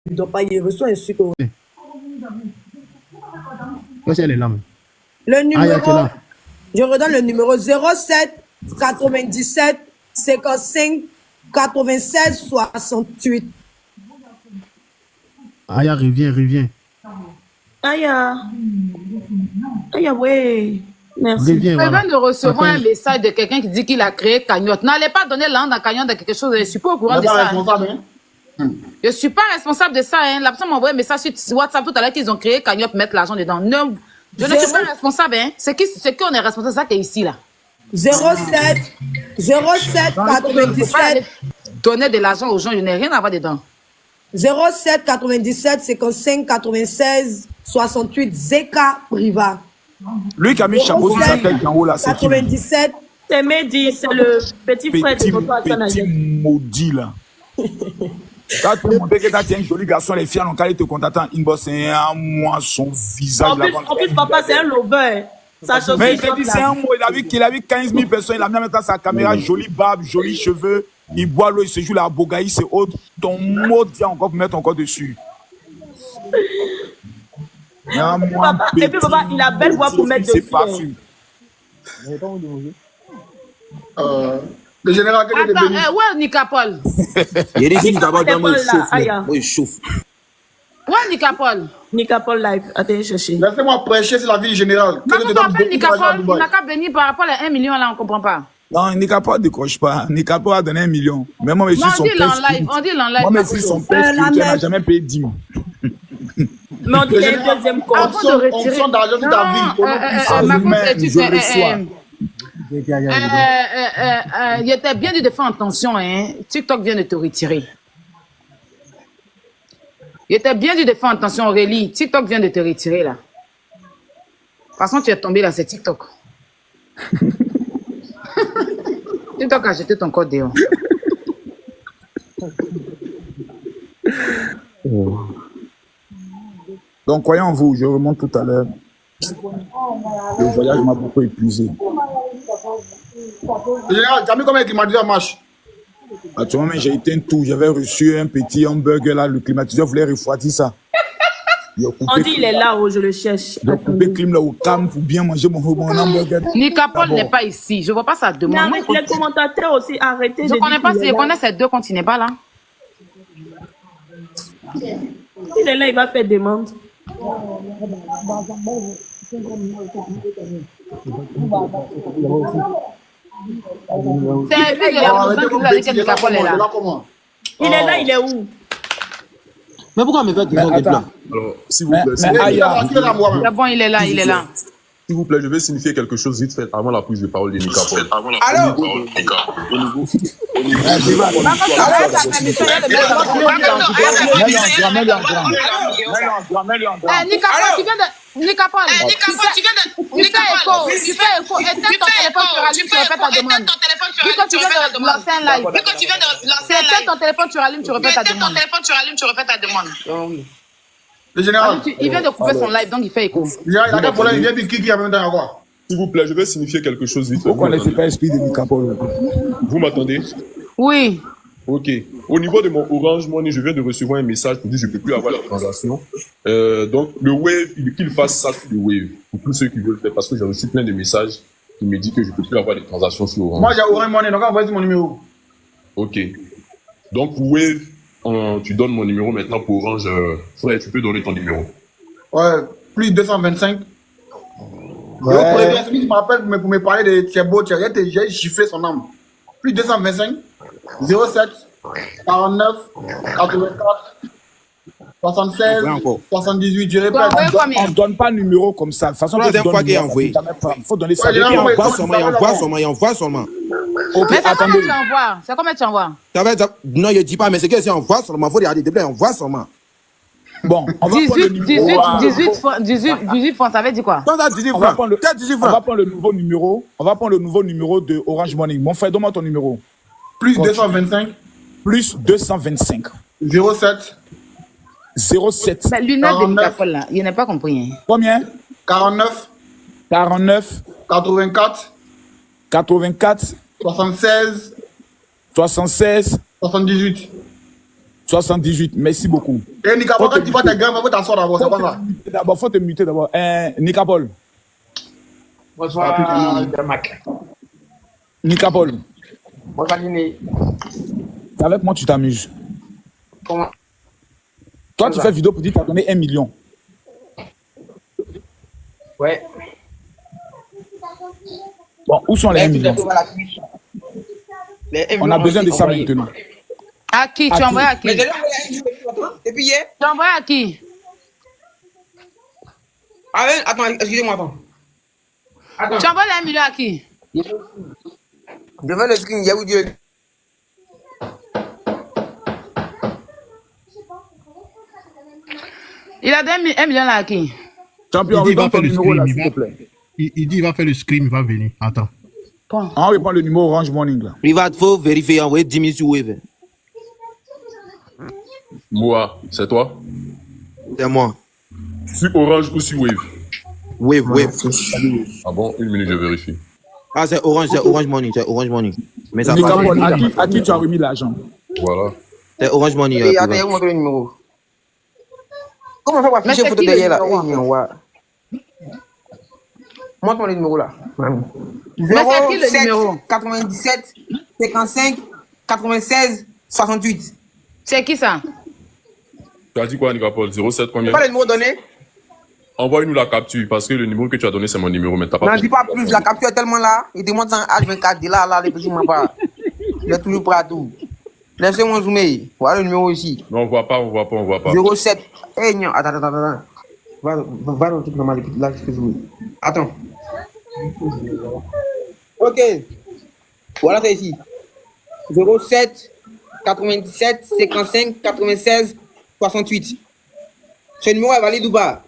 Il ne doit pas y reçoit un sucre. Moi, elle est là. Le numéro, je redonne le numéro 07 97 55 96 68. Aya, reviens. Aya, ouais. Merci. Je viens de recevoir un message de quelqu'un qui dit qu'il a créé cagnotte. N'allez pas donner l'an dans cagnotte de quelque chose. Je ne suis pas au courant de ça. Je ne suis pas responsable de ça. La personne m'a envoyé un message sur WhatsApp tout à l'heure qu'ils ont créé cagnotte, mettre l'argent dedans. Non, je ne suis pas responsable. C'est qui on est responsable, c'est ça qui est ici là. 07 97. Donner de l'argent aux gens, je n'ai rien à voir dedans. 07 97 55 96 68 Zeka Priva. Lui qui a mis chapeau sur sa tête en haut là, c'est qui? 97. C'est Mehdi, c'est le petit frère de votre Petit maudit là. Quand tu montres que tu as un joli garçon, les filles n'ont qu'à te contacter en inbox, c'est un mois son visage. En plus, papa, c'est un lover. Mais il dit c'est un mot, il a vu 15 000 personnes, il a mis en sa caméra, jolie barbe, jolis cheveux, il boit l'eau, il se joue la bogaï, c'est autre. Ton mot tient encore pour mettre encore dessus. Papa, et puis papa, il a belle voix pour mettre dessus. Le général, quel est le béni? Ouais, Nicapol. Il dit Nicapol, moi, il chauffe. Ouais, Nicapol. Nicapol live, attendez, chercher. Laissez-moi prêcher sur la ville générale. Non, on appelle Nicapol, il n'a qu'à venir par rapport à 1 million là, on ne comprend pas. Non, Nicapol ne décroche pas. Nicapol a donné 1 million. Mais moi, je suis son père. On dit en live. Moi, je suis son père qui n'a jamais payé 10 000. Mais on dit le deuxième compte. Fonction d'argent de ta vie. Je reçois. Il était bien de faire attention, hein. TikTok vient de te retirer. Il était bien de faire attention, Aurélie. TikTok vient de te retirer, là. De toute façon, tu es tombé là, c'est TikTok. TikTok a jeté ton code dehors. Donc, croyez en vous, je remonte tout à l'heure. Le voyage m'a beaucoup épuisé. Général, t'as mis combien de climatiseurs en marche? Actuellement, j'ai éteint tout. J'avais reçu un petit hamburger là. Le climatiseur voulait refroidir ça. On dit il est là, oh, je le cherche. J'ai coupé le clim là au calme pour bien manger mon hamburger. Nicapol n'est pas ici. Je vois pas sa demande. Mais les commentateurs aussi, arrêtez. Je connais pas, je connais ces deux quand il n'est pas là. Il est là, il va faire demande. C'est lui qui a dit que Nicapol est là. Il est là, il est où? Mais pourquoi me faites besoin d'être là? Alors, s'il vous plaît. C'est bon, il est là, il est là. S'il vous plaît, je vais signifier quelque chose vite fait avant la prise de parole de Nicapol. Alors, Nicapol, tu fais écho. Éteins ton téléphone, tu rallumes, tu répètes ta demande. Vu que tu viens de lancer un live. Éteins ton téléphone, tu rallumes, tu répètes ta demande. Le général. Il vient de couper son live, donc il fait écho. Il a quel problème? Il vient de qui a même temps à quoi? S'il vous plaît, je vais signifier quelque chose vite fait. Pourquoi ne laissez pas l'esprit de Nicapol? Vous m'entendez? Oui. Ok. Au niveau de mon Orange Money, je viens de recevoir un message pour dire que je ne peux plus avoir la transaction. Donc, le Wave, qu'il fasse ça sur le Wave, pour tous ceux qui veulent le faire, parce que j'ai reçu plein de messages qui me disent que je ne peux plus avoir des transactions sur Orange. Moi, j'ai Orange Money, donc envoyez mon numéro. Ok. Donc, Wave, tu donnes mon numéro maintenant pour Orange. Frère, tu peux donner ton numéro. Ouais, plus 225. Ouais. Je me rappelle pour me parler de Thibaut, j'ai chiffré son nom. Plus 225, 07, 49, 84, 76, 78, je répète. On ne donne pas de numéro comme ça. De toute façon, il faut donner ça. Il envoie seulement. Ok, mais c'est combien tu envoies? C'est combien tu envoies? Non, je ne dis pas, mais c'est que c'est envoie seulement. Il faut regarder, on envoie seulement. Bon, on va prendre le numéro. 18 francs, ça veut dire quoi? On va prendre le nouveau numéro. On va prendre le nouveau numéro de Orange Money. Mon frère, donne-moi ton numéro. Plus 225. Plus 225. 07. 07. Mais lunettes de Nicapol là, il n'a pas compris. Combien? 49. 49. 84. 84. 76. 76. 78. 78. Merci beaucoup. Et Nicapol, quand tu vas ta gamme, il faut t'asseoir d'abord, c'est pas ça. D'abord, il faut te muter d'abord. Nicapol. Bonsoir, Nicapol. Bonsoir, Dîner. Avec moi, tu t'amuses. Comment? Toi, tu fais vidéo pour dire que tu as donné 1 million. Ouais. Bon, où sont les 1 million? On a besoin de ça maintenant. À qui? Tu envoies à qui? Mais depuis hier. Tu envoies à qui? Ah, attends, excusez-moi, attends. Tu envoies les 1 million à qui? Je fais le screen, Yahoo Dieu. Il a donné 1 million là à qui? Champion, il dit, va faire le numéro là, scream, s'il te plaît. Il dit il va faire le scream, il va venir. Attends. On répond le numéro Orange Money là. Privat, il faut vérifier, envoyer 10 000 sur Wave. Moi, c'est toi? C'est moi. Sur Orange ou sur Wave? Wave. Ah bon, 1 minute, je vérifie. Ah, c'est Orange Money, Mais ça Nicapol, à qui tu as remis l'argent? Voilà. C'est Orange Money. Et attends, vous montrez le numéro. Comment on fait pour afficher une photo derrière là? Montre-moi le numéro là. Mais c'est qui le numéro? 97 55 96 68. C'est qui ça? Tu as dit quoi, Nicapol? 07 combien? Pas le numéro donné? Envoie-nous la capture parce que le numéro que tu as donné, c'est mon numéro, mais t'as pas. Non, dis pas plus, la capture est tellement là. Il demande ça en H24, il est là, les petits m'en pas. Il est toujours prêt à tout. Laissez-moi zoomer. Voilà le numéro ici. Non, on voit pas. 07. Eh, non, attends. Va dans le truc normal, là, je peux jouer. Attends. Ok. Voilà, c'est ici. 07 97 55 96 68. Ce numéro est valide ou pas?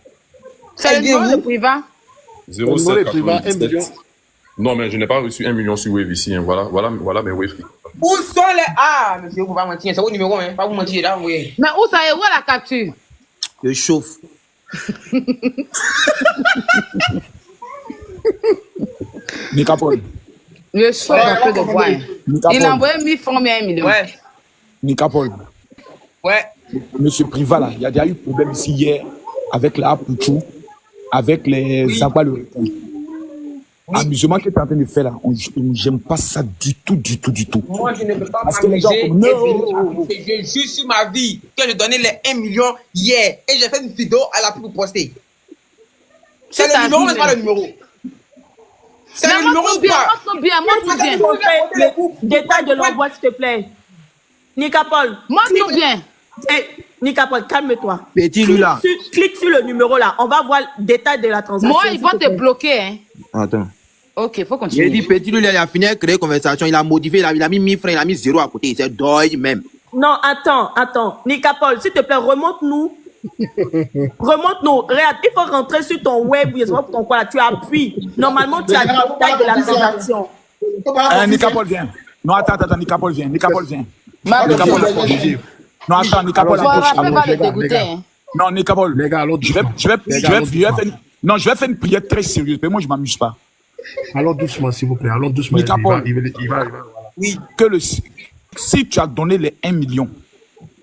C'est le numéro de Priva? 07 97. Non, mais je n'ai pas reçu 1 million sur Wave ici. Hein. Voilà mes Wave. Où sont les... Ah, monsieur, vous ne pouvez pas mentir. C'est votre numéro, hein. Pas vous mentir, là, oui. Mais où ça est? Où est la capture? Je chauffe. Nicapol. Le chaud un peu de bois. Il a envoyé 1000 francs, mais 1 million. Ouais. Nicapol. Ouais. Monsieur Priva, là, il y a déjà eu problème ici hier avec la Pouchou, avec les Agua le Requin. Amusement que tu es en train de faire là, j'aime pas ça du tout. Moi, je ne peux pas Parce que les gens m'amuser. comme Je jure sur ma vie que j'ai donné les 1 million hier et j'ai fait une vidéo à la pour poster. C'est le numéro, mais pas le numéro. C'est le numéro ou pas? Le détail de l'envoi, s'il te plaît. Nicapol. Moi, tout bien. Nicapol, calme-toi. Petit Lula. Clique sur le numéro là. On va voir le détail de la transaction. Moi, ils vont te bloquer. Hein. Attends. Ok, faut continuer. J'ai dit Petit Lula, il a fini de créer conversation, il a modifié, il a mis 1000 francs, il a mis 0 à côté. C'est deuil même. Non, attends. Nicapol, s'il te plaît, remonte-nous. Regarde, il faut rentrer sur ton web, ton quoi, tu appuies. Normalement, tu as le détail de la transaction. Nicapol, viens. Non, attends, Nicapol, viens. Non, attends, Nicapol. Non, Nicapol. Les gars, l'autre. Je vais faire une prière très sérieuse, mais moi, je m'amuse pas. Alors doucement, s'il vous plaît. Alors doucement. Nicapol. Il va. Oui. Si tu as donné les 1 million,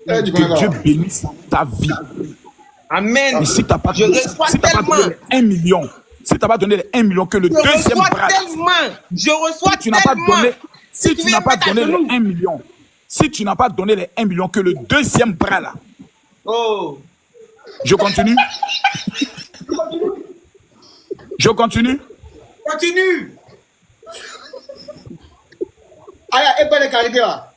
que Dieu bénisse ta vie. Amen. Et si tu n'as pas donné les 1 million, si tu n'as pas donné les 1 million, que le deuxième bras. Je reçois Si tu n'as pas donné les 1 million, si tu n'as pas donné les 1 million, que le deuxième bras là. Oh. Je continue. Continue. Aïe, et pas les qualités là.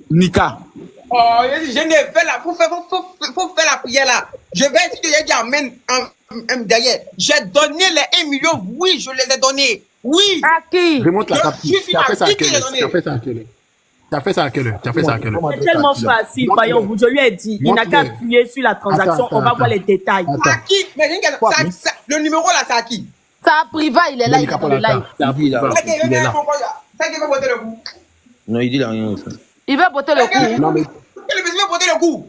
Nika. Oh, je n'ai fait là. Faut faire la prière là. Je vais essayer de dire amen derrière. J'ai donné les 1 million. Oui, je les ai donnés. Oui. À qui? Remonte la capture. Tu as fait ça à quelle heure? C'est tellement facile, voyons-vous. Je lui ai dit, il n'a qu'à appuyer sur la transaction. On va voir les détails. À qui? Mais le numéro là, c'est à qui? Ça a Priva, il est là, il est live. Il est là. C'est qui veut botter le coup? Non, il dit rien. Il veut botter le coup. Non, mais. Que le monsieur veut botter le coup.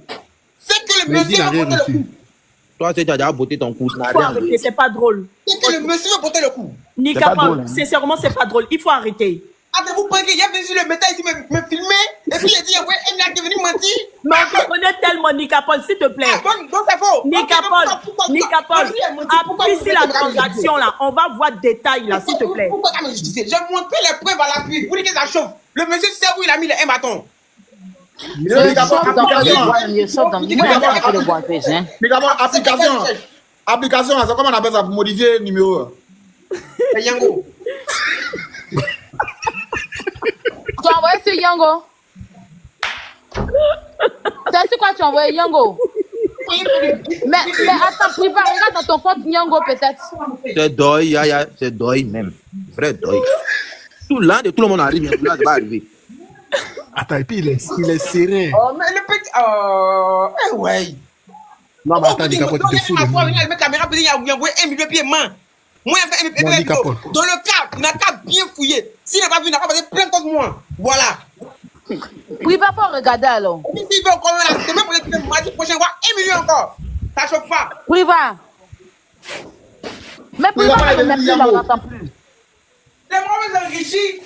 C'est que le monsieur veut botter le coup. Toi, tu as déjà botté ton coup. Il faut arrêter, c'est pas drôle. C'est que le monsieur veut botter le coup. Nicapol, sincèrement, c'est pas drôle. Il faut arrêter. Vous pensez qu'il y a venu sur le métal ici me filmer et puis il a dit ouais, il est venu mentir. Mais on te connaît tellement, Nicapol, s'il te plaît. Donc c'est faux. Nicapol, appuie sur la transaction là. On va voir détail là, s'il te plaît. Pourquoi me justifier? J'ai montré les preuves à l'appui. Vous dites que ça chauffe. Le monsieur sait où il a mis les 1 bâton. Application, c'est comment on appelle ça pour modifier le numéro? C'est Yango. Tu as envoyé sur Yango? C'est sur quoi tu as envoyé Yango? Mais attends, Priva, regarde dans ton compte Yango peut-être. C'est deuil, c'est deuil même. Vrai deuil. Tout le monde arrive, là, ça va arriver. Attends, et puis il est serré. Oh, mais le petit. Ouais. Non, mais attends, Nicapol, tu te fous. La caméra, il a envoyé 1 million pieds main. Moi, il a fait 1 million. Dans le cas, il n'a qu'à bien fouiller. S'il n'a pas vu, il n'a pas passé plein contre moi. Voilà. Oui, va pas regarder alors. S'il veut encore la semaine pour le mardi prochain, voir 1 million encore. Ça chauffe pas. Priva. Mais Priva, on ne plus là, on n'entend plus. Les mauvais enrichis.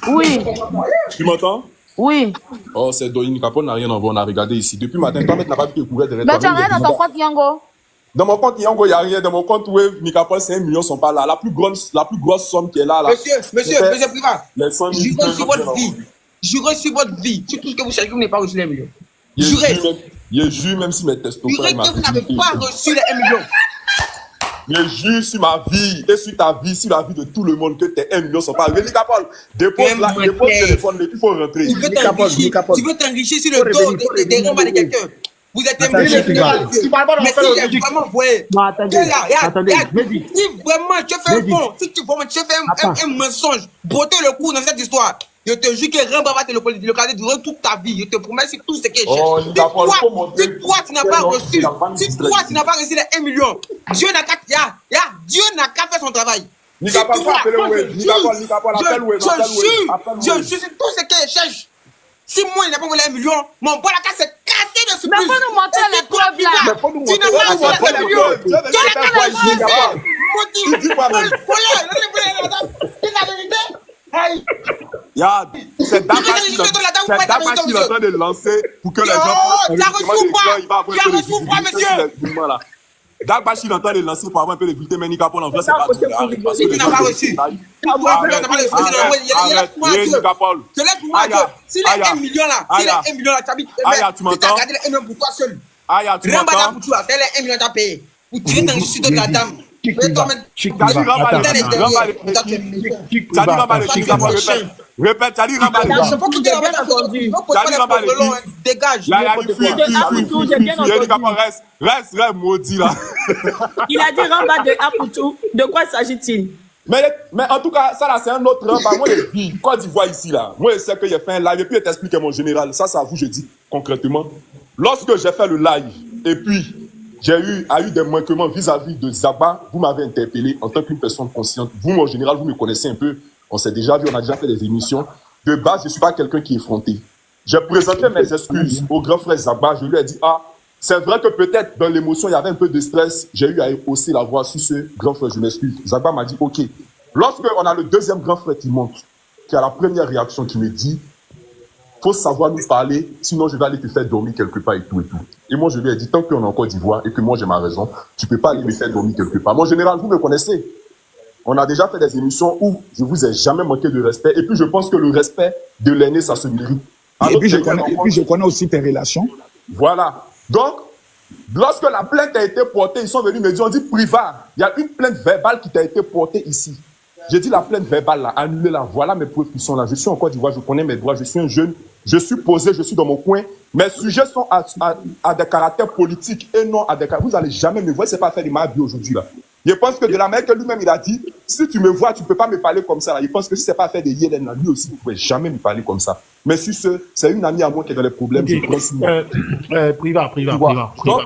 Oui. Tu m'entends? Oui. Oh, c'est Doyin Nicapol n'a rien envoyé, on a regardé ici. Depuis matin, toi, n'a pas vu que couvert de Mais tu n'as rien dans ton compte Yango? Dans mon compte Yango, il n'y a rien. Dans mon compte Wave, Nicapol, 5 millions sont pas là. La plus grosse somme qui est là. Monsieur Priva, jurez sur votre vie. Jurez sur votre vie. Sur tout ce que vous cherchez, vous n'avez pas reçu les 1 million. Jurez. Je jure même si mes tests. Jurez que vous n'avez pas reçu les 1 million. Je jure sur ma vie et sur ta vie, sur la vie de tout le monde que tes 1 million sont pas arrivés. Nicapol, dépose le téléphone, il faut rentrer. Tu veux t'enrichir sur le dos des rombes de quelqu'un. Vous êtes un monsieur. Mais si j'ai vraiment voyé. Attendez. Si vraiment tu fais un fond, si tu fais un mensonge, broter le coup dans cette histoire, je te jure que Ramba va te le durant toute ta vie. Je te promets sur tout ce que je cherche. Si toi tu n'as pas reçu les 1 million, Dieu n'a qu'à faire son travail. Je jure sur tout ce que je cherche. Si moi il n'a pas volé 1 million, mon bon la casse c'est cassé surprise. Mais faut nous montrer les preuves là. Mais faut nous montrer les preuves. Regarde, c'est Dagba qui est en train de lancer pour que les gens... Tu as reçu ou pas, monsieur? Dagba qui est en train de lancer pour avoir un peu de vulté, mais Nicapol, en vrai, c'est pas tout. Si tu n'as pas reçu. Nicapol. Je laisse pour moi que s'il est 1 million là, tu habites, tu as gardé les 1 million pour toi seul. Aya, tu m'entends? C'est les 1 million que tu as payé. Pour tirer dans le sud de la dame. Répète, Tali Rambale. Dégage. Reste, maudit là. Il a dit Ramba de Apoutou. De quoi s'agit-il? Mais en tout cas, ça là, c'est un autre Ramba. Moi, Côte d'Ivoire ici là, moi, je sais que j'ai fait un live et puis je t'explique mon général. Ça, vous, je dis concrètement. Lorsque j'ai fait le live et puis j'ai eu des manquements vis-à-vis de Zaba, vous m'avez interpellé en tant qu'une personne consciente. Vous, mon général, vous me connaissez un peu. On s'est déjà vu, on a déjà fait des émissions. De base, je ne suis pas quelqu'un qui est effronté. J'ai présenté mes excuses au grand frère Zaba. Je lui ai dit, c'est vrai que peut-être dans l'émotion, il y avait un peu de stress. J'ai eu à hausser la voix sur ce grand frère, je m'excuse. Zaba m'a dit, OK. Lorsqu'on a le deuxième grand frère qui monte, qui a la première réaction, qui me dit, faut savoir nous parler, sinon je vais aller te faire dormir quelque part et tout et tout. Et moi, je lui ai dit, tant qu'on est en Côte d'Ivoire et que moi j'ai ma raison, tu peux pas aller me faire dormir quelque part. Mon général, vous me connaissez. On a déjà fait des émissions où je vous ai jamais manqué de respect. Et puis, je pense que le respect de l'aîné, ça se mérite. Et puis, je connais aussi tes relations. Voilà. Donc, lorsque la plainte a été portée, ils sont venus me dire, on dit Priva, il y a une plainte verbale qui t'a été portée ici. J'ai dit la plainte verbale, là, annulez-la. Voilà mes preuves qui sont là. Je suis en Côte d'Ivoire, je connais mes droits, je suis un jeune, je suis posé, je suis dans mon coin. Mes sujets sont à des caractères politiques et non à des caractères. Vous n'allez jamais me voir, c'est pas faire de ma vie aujourd'hui là. Je pense que de la manière que lui-même il a dit, si tu me vois, tu ne peux pas me parler comme ça là. Je pense que si c'est pas faire des yélen là, lui aussi, vous ne pouvez jamais me parler comme ça. Mais sur ce, c'est une amie à moi qui est dans les problèmes. Okay. Priva.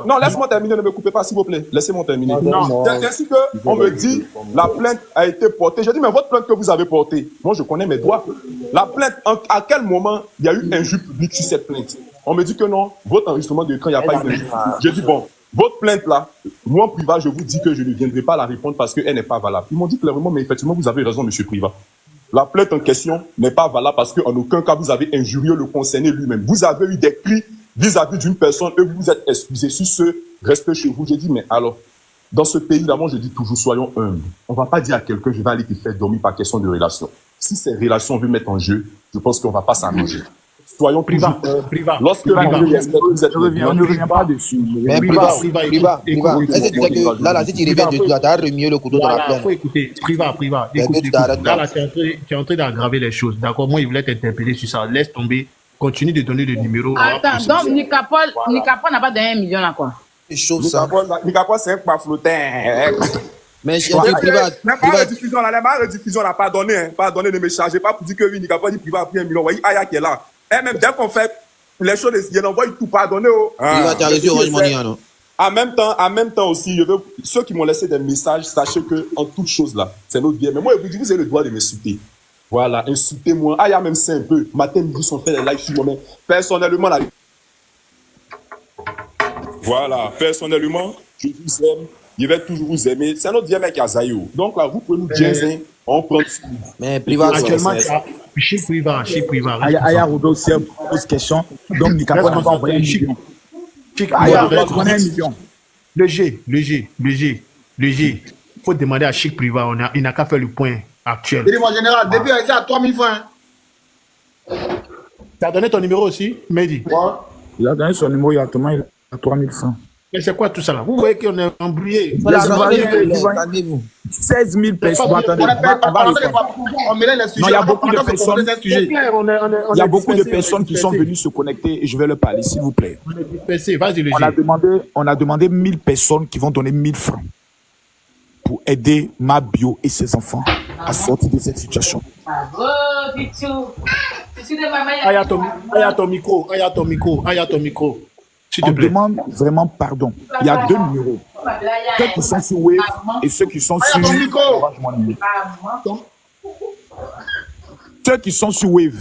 Non, laisse-moi terminer, ne me coupez pas s'il vous plaît. Laissez-moi terminer. C'est ainsi qu'on me dit, la plainte a été portée. J'ai dit, mais votre plainte que vous avez portée, moi je connais mes droits. La plainte, à quel moment il y a eu injure publique sur cette plainte? On me dit que non, votre enregistrement d'écran, il n'y a pas eu d'injure publique. J'ai dit, bon, votre plainte là, moi Priva, je vous dis que je ne viendrai pas la répondre parce qu'elle n'est pas valable. Ils m'ont dit clairement, mais effectivement, vous avez raison, monsieur Priva. La plainte en question n'est pas valable parce qu'en aucun cas, vous avez injurié le concerné lui-même. Vous avez eu des cris vis-à-vis d'une personne et vous vous êtes excusé sur ce respect chez vous. J'ai dit, mais alors, dans ce pays-là, moi je dis toujours, soyons humbles. On ne va pas dire à quelqu'un, je vais aller te faire dormir par question de relation. Si ces relations veulent mettre en jeu, je pense qu'on ne va pas s'arranger. Soyons Priva. Lorsque on ne revient pas dessus. Mais Priva. Est-ce que tu sais que là, si tu reviens de toi, tu as remis le couteau dans la plaine. Il faut écouter. Priva. Écoute. Là, tu es en train d'aggraver les choses. D'accord, moi, il voulait t'interpeller sur ça. Laisse tomber. Continue de donner le numéro. Attends, donc Nicapol n'a pas donné 1 million là, quoi. C'est chaud ça. Nicapol, c'est un pas flottant. Mais j'ai dit Priva. La rediffusion, n'a pas donné. Pas donné, ne me chargez pas pour dire que oui, Nicapol dit Priva a pris 1 million. Voyez, Aya qui est là. Et même dès qu'on fait les choses, il n'envoie tout pardonner. Priva, tu as reçu Orange Money, non? En même temps aussi, ceux qui m'ont laissé des messages, sachez que en toute chose là, c'est notre bien. Mais moi, je vous dis, vous avez le droit de m'insulter. Voilà, insultez-moi. Ah, il y a même ça un peu. Matin, midi, on fait des lives sur moi-même. Personnellement, là. Voilà, personnellement, je vous aime. Je vais toujours vous aimer. C'est notre vieux mec à Zayo. Donc là, vous pouvez nous dire, on prend. Mais Priva, actuellement, chez Priva. Aya Rodo aussi pose question. Donc, Nicapol n'a pas envoyé 1 million. Aya, tu connais 1 million. Léger. Il faut demander à Chic Priva. Il n'a qu'à faire le point actuel. Dis-moi, général, début a été à 3 000 francs. Tu as donné ton numéro aussi, Mehdi? Il a donné son numéro, il a 3 000 francs. Mais c'est quoi tout ça là? Vous voyez qu'on est embrouillé. 16 000 personnes. Il y a beaucoup de personnes. Il y a beaucoup de personnes qui sont venues se connecter et je vais leur parler, s'il vous plaît. On est dispersé. Vas-y, le on a demandé 1000 personnes qui vont donner 1000 francs pour aider Mabio et ses enfants à sortir de cette situation. Bravo, Pichou. Aya ton micro. On demande vraiment pardon. Il y a 2 numéros. Ceux qui sont sur Wave et ceux qui sont sur Orange Money. Ceux qui sont sur Wave,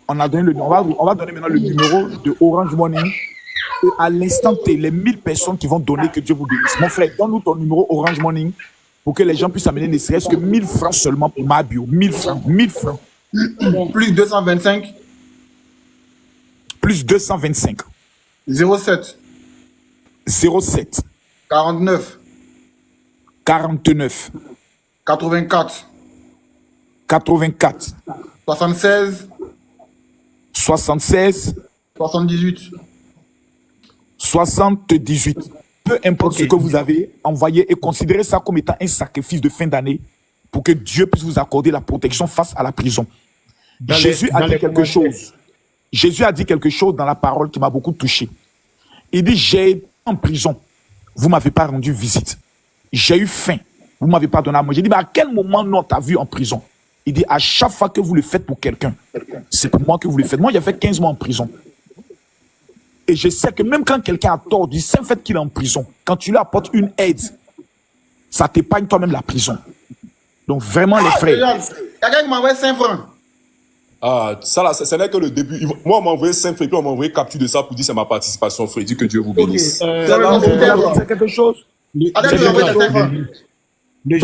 on va donner maintenant le numéro de Orange Money Et à l'instant T, les 1000 personnes qui vont donner, que Dieu vous bénisse. Mon frère, donne-nous ton numéro Orange Money pour que les gens puissent amener ne serait-ce que 1000 francs seulement pour ma bio. 1000 francs. 1000 francs. Plus 225. Plus 225. 07. 07. 49. 49. 84. 84. 76. 76. 78. 78. Peu importe ce que vous avez envoyé et considérez ça comme étant un sacrifice de fin d'année pour que Dieu puisse vous accorder la protection face à la prison. Jésus a dit quelque chose. Jésus a dit quelque chose dans la parole qui m'a beaucoup touché. Il dit, j'ai été en prison. Vous ne m'avez pas rendu visite. J'ai eu faim. Vous ne m'avez pas donné à manger. J'ai dit, mais à quel moment on t'a vu en prison? Il dit, à chaque fois que vous le faites pour quelqu'un, c'est pour moi que vous le faites. Moi, j'ai fait 15 mois en prison. Et je sais que même quand quelqu'un a tort du simple fait qu'il est en prison, quand tu lui apportes une aide, ça t'épargne toi-même la prison. Donc vraiment, les frères. Quelqu'un qui m'a envoyé 5 francs. Ah, ça là, ce n'est que le début. Moi, on m'a envoyé 5 francs, puis on m'a envoyé capture de ça pour dire c'est ma participation, Freddy, que Dieu vous bénisse. C'est quelque chose. C'est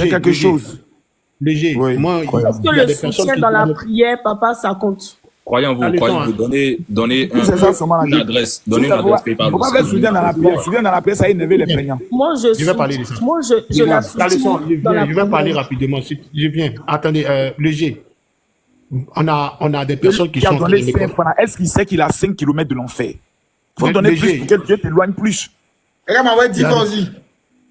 quelque chose. Léger. Oui. Moi, est-ce que le soutien dans la prière, papa, ça compte? Croyez-vous, donnez une adresse. Donnez une adresse PayPal. Il ne faut pas faire soutien dans la prière. Soutien dans la prière, ça énerve les plaignants. Moi, je vais parler de ça. Moi, je la soutiens. Je vais parler rapidement. Je viens. Attendez, Léger. On a des personnes qui sont... Est-ce qu'il sait qu'il a 5 km de l'enfer? Il faut donner plus pour que Dieu t'éloigne plus. Regarde, m'a envoyé 10 francs aussi.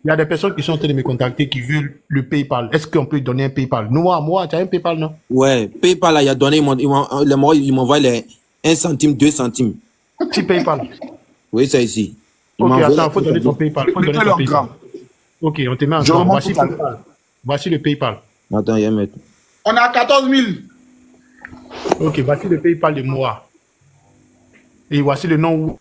Il y a des personnes qui sont en train de me contacter qui veulent le PayPal. Est-ce qu'on peut donner un PayPal? Moi, tu as un PayPal, non? Ouais, PayPal, là, il a donné, il m'envoie les 1 centime, 2 centimes. Petit PayPal. Oui, c'est ici. Ok, attends, il faut donner ton PayPal. Ok, on te met en grand. Voici le PayPal. Attends, il y a un mètre. On a 14 000. Ok, voici le PayPal de moi. Et voici le nom où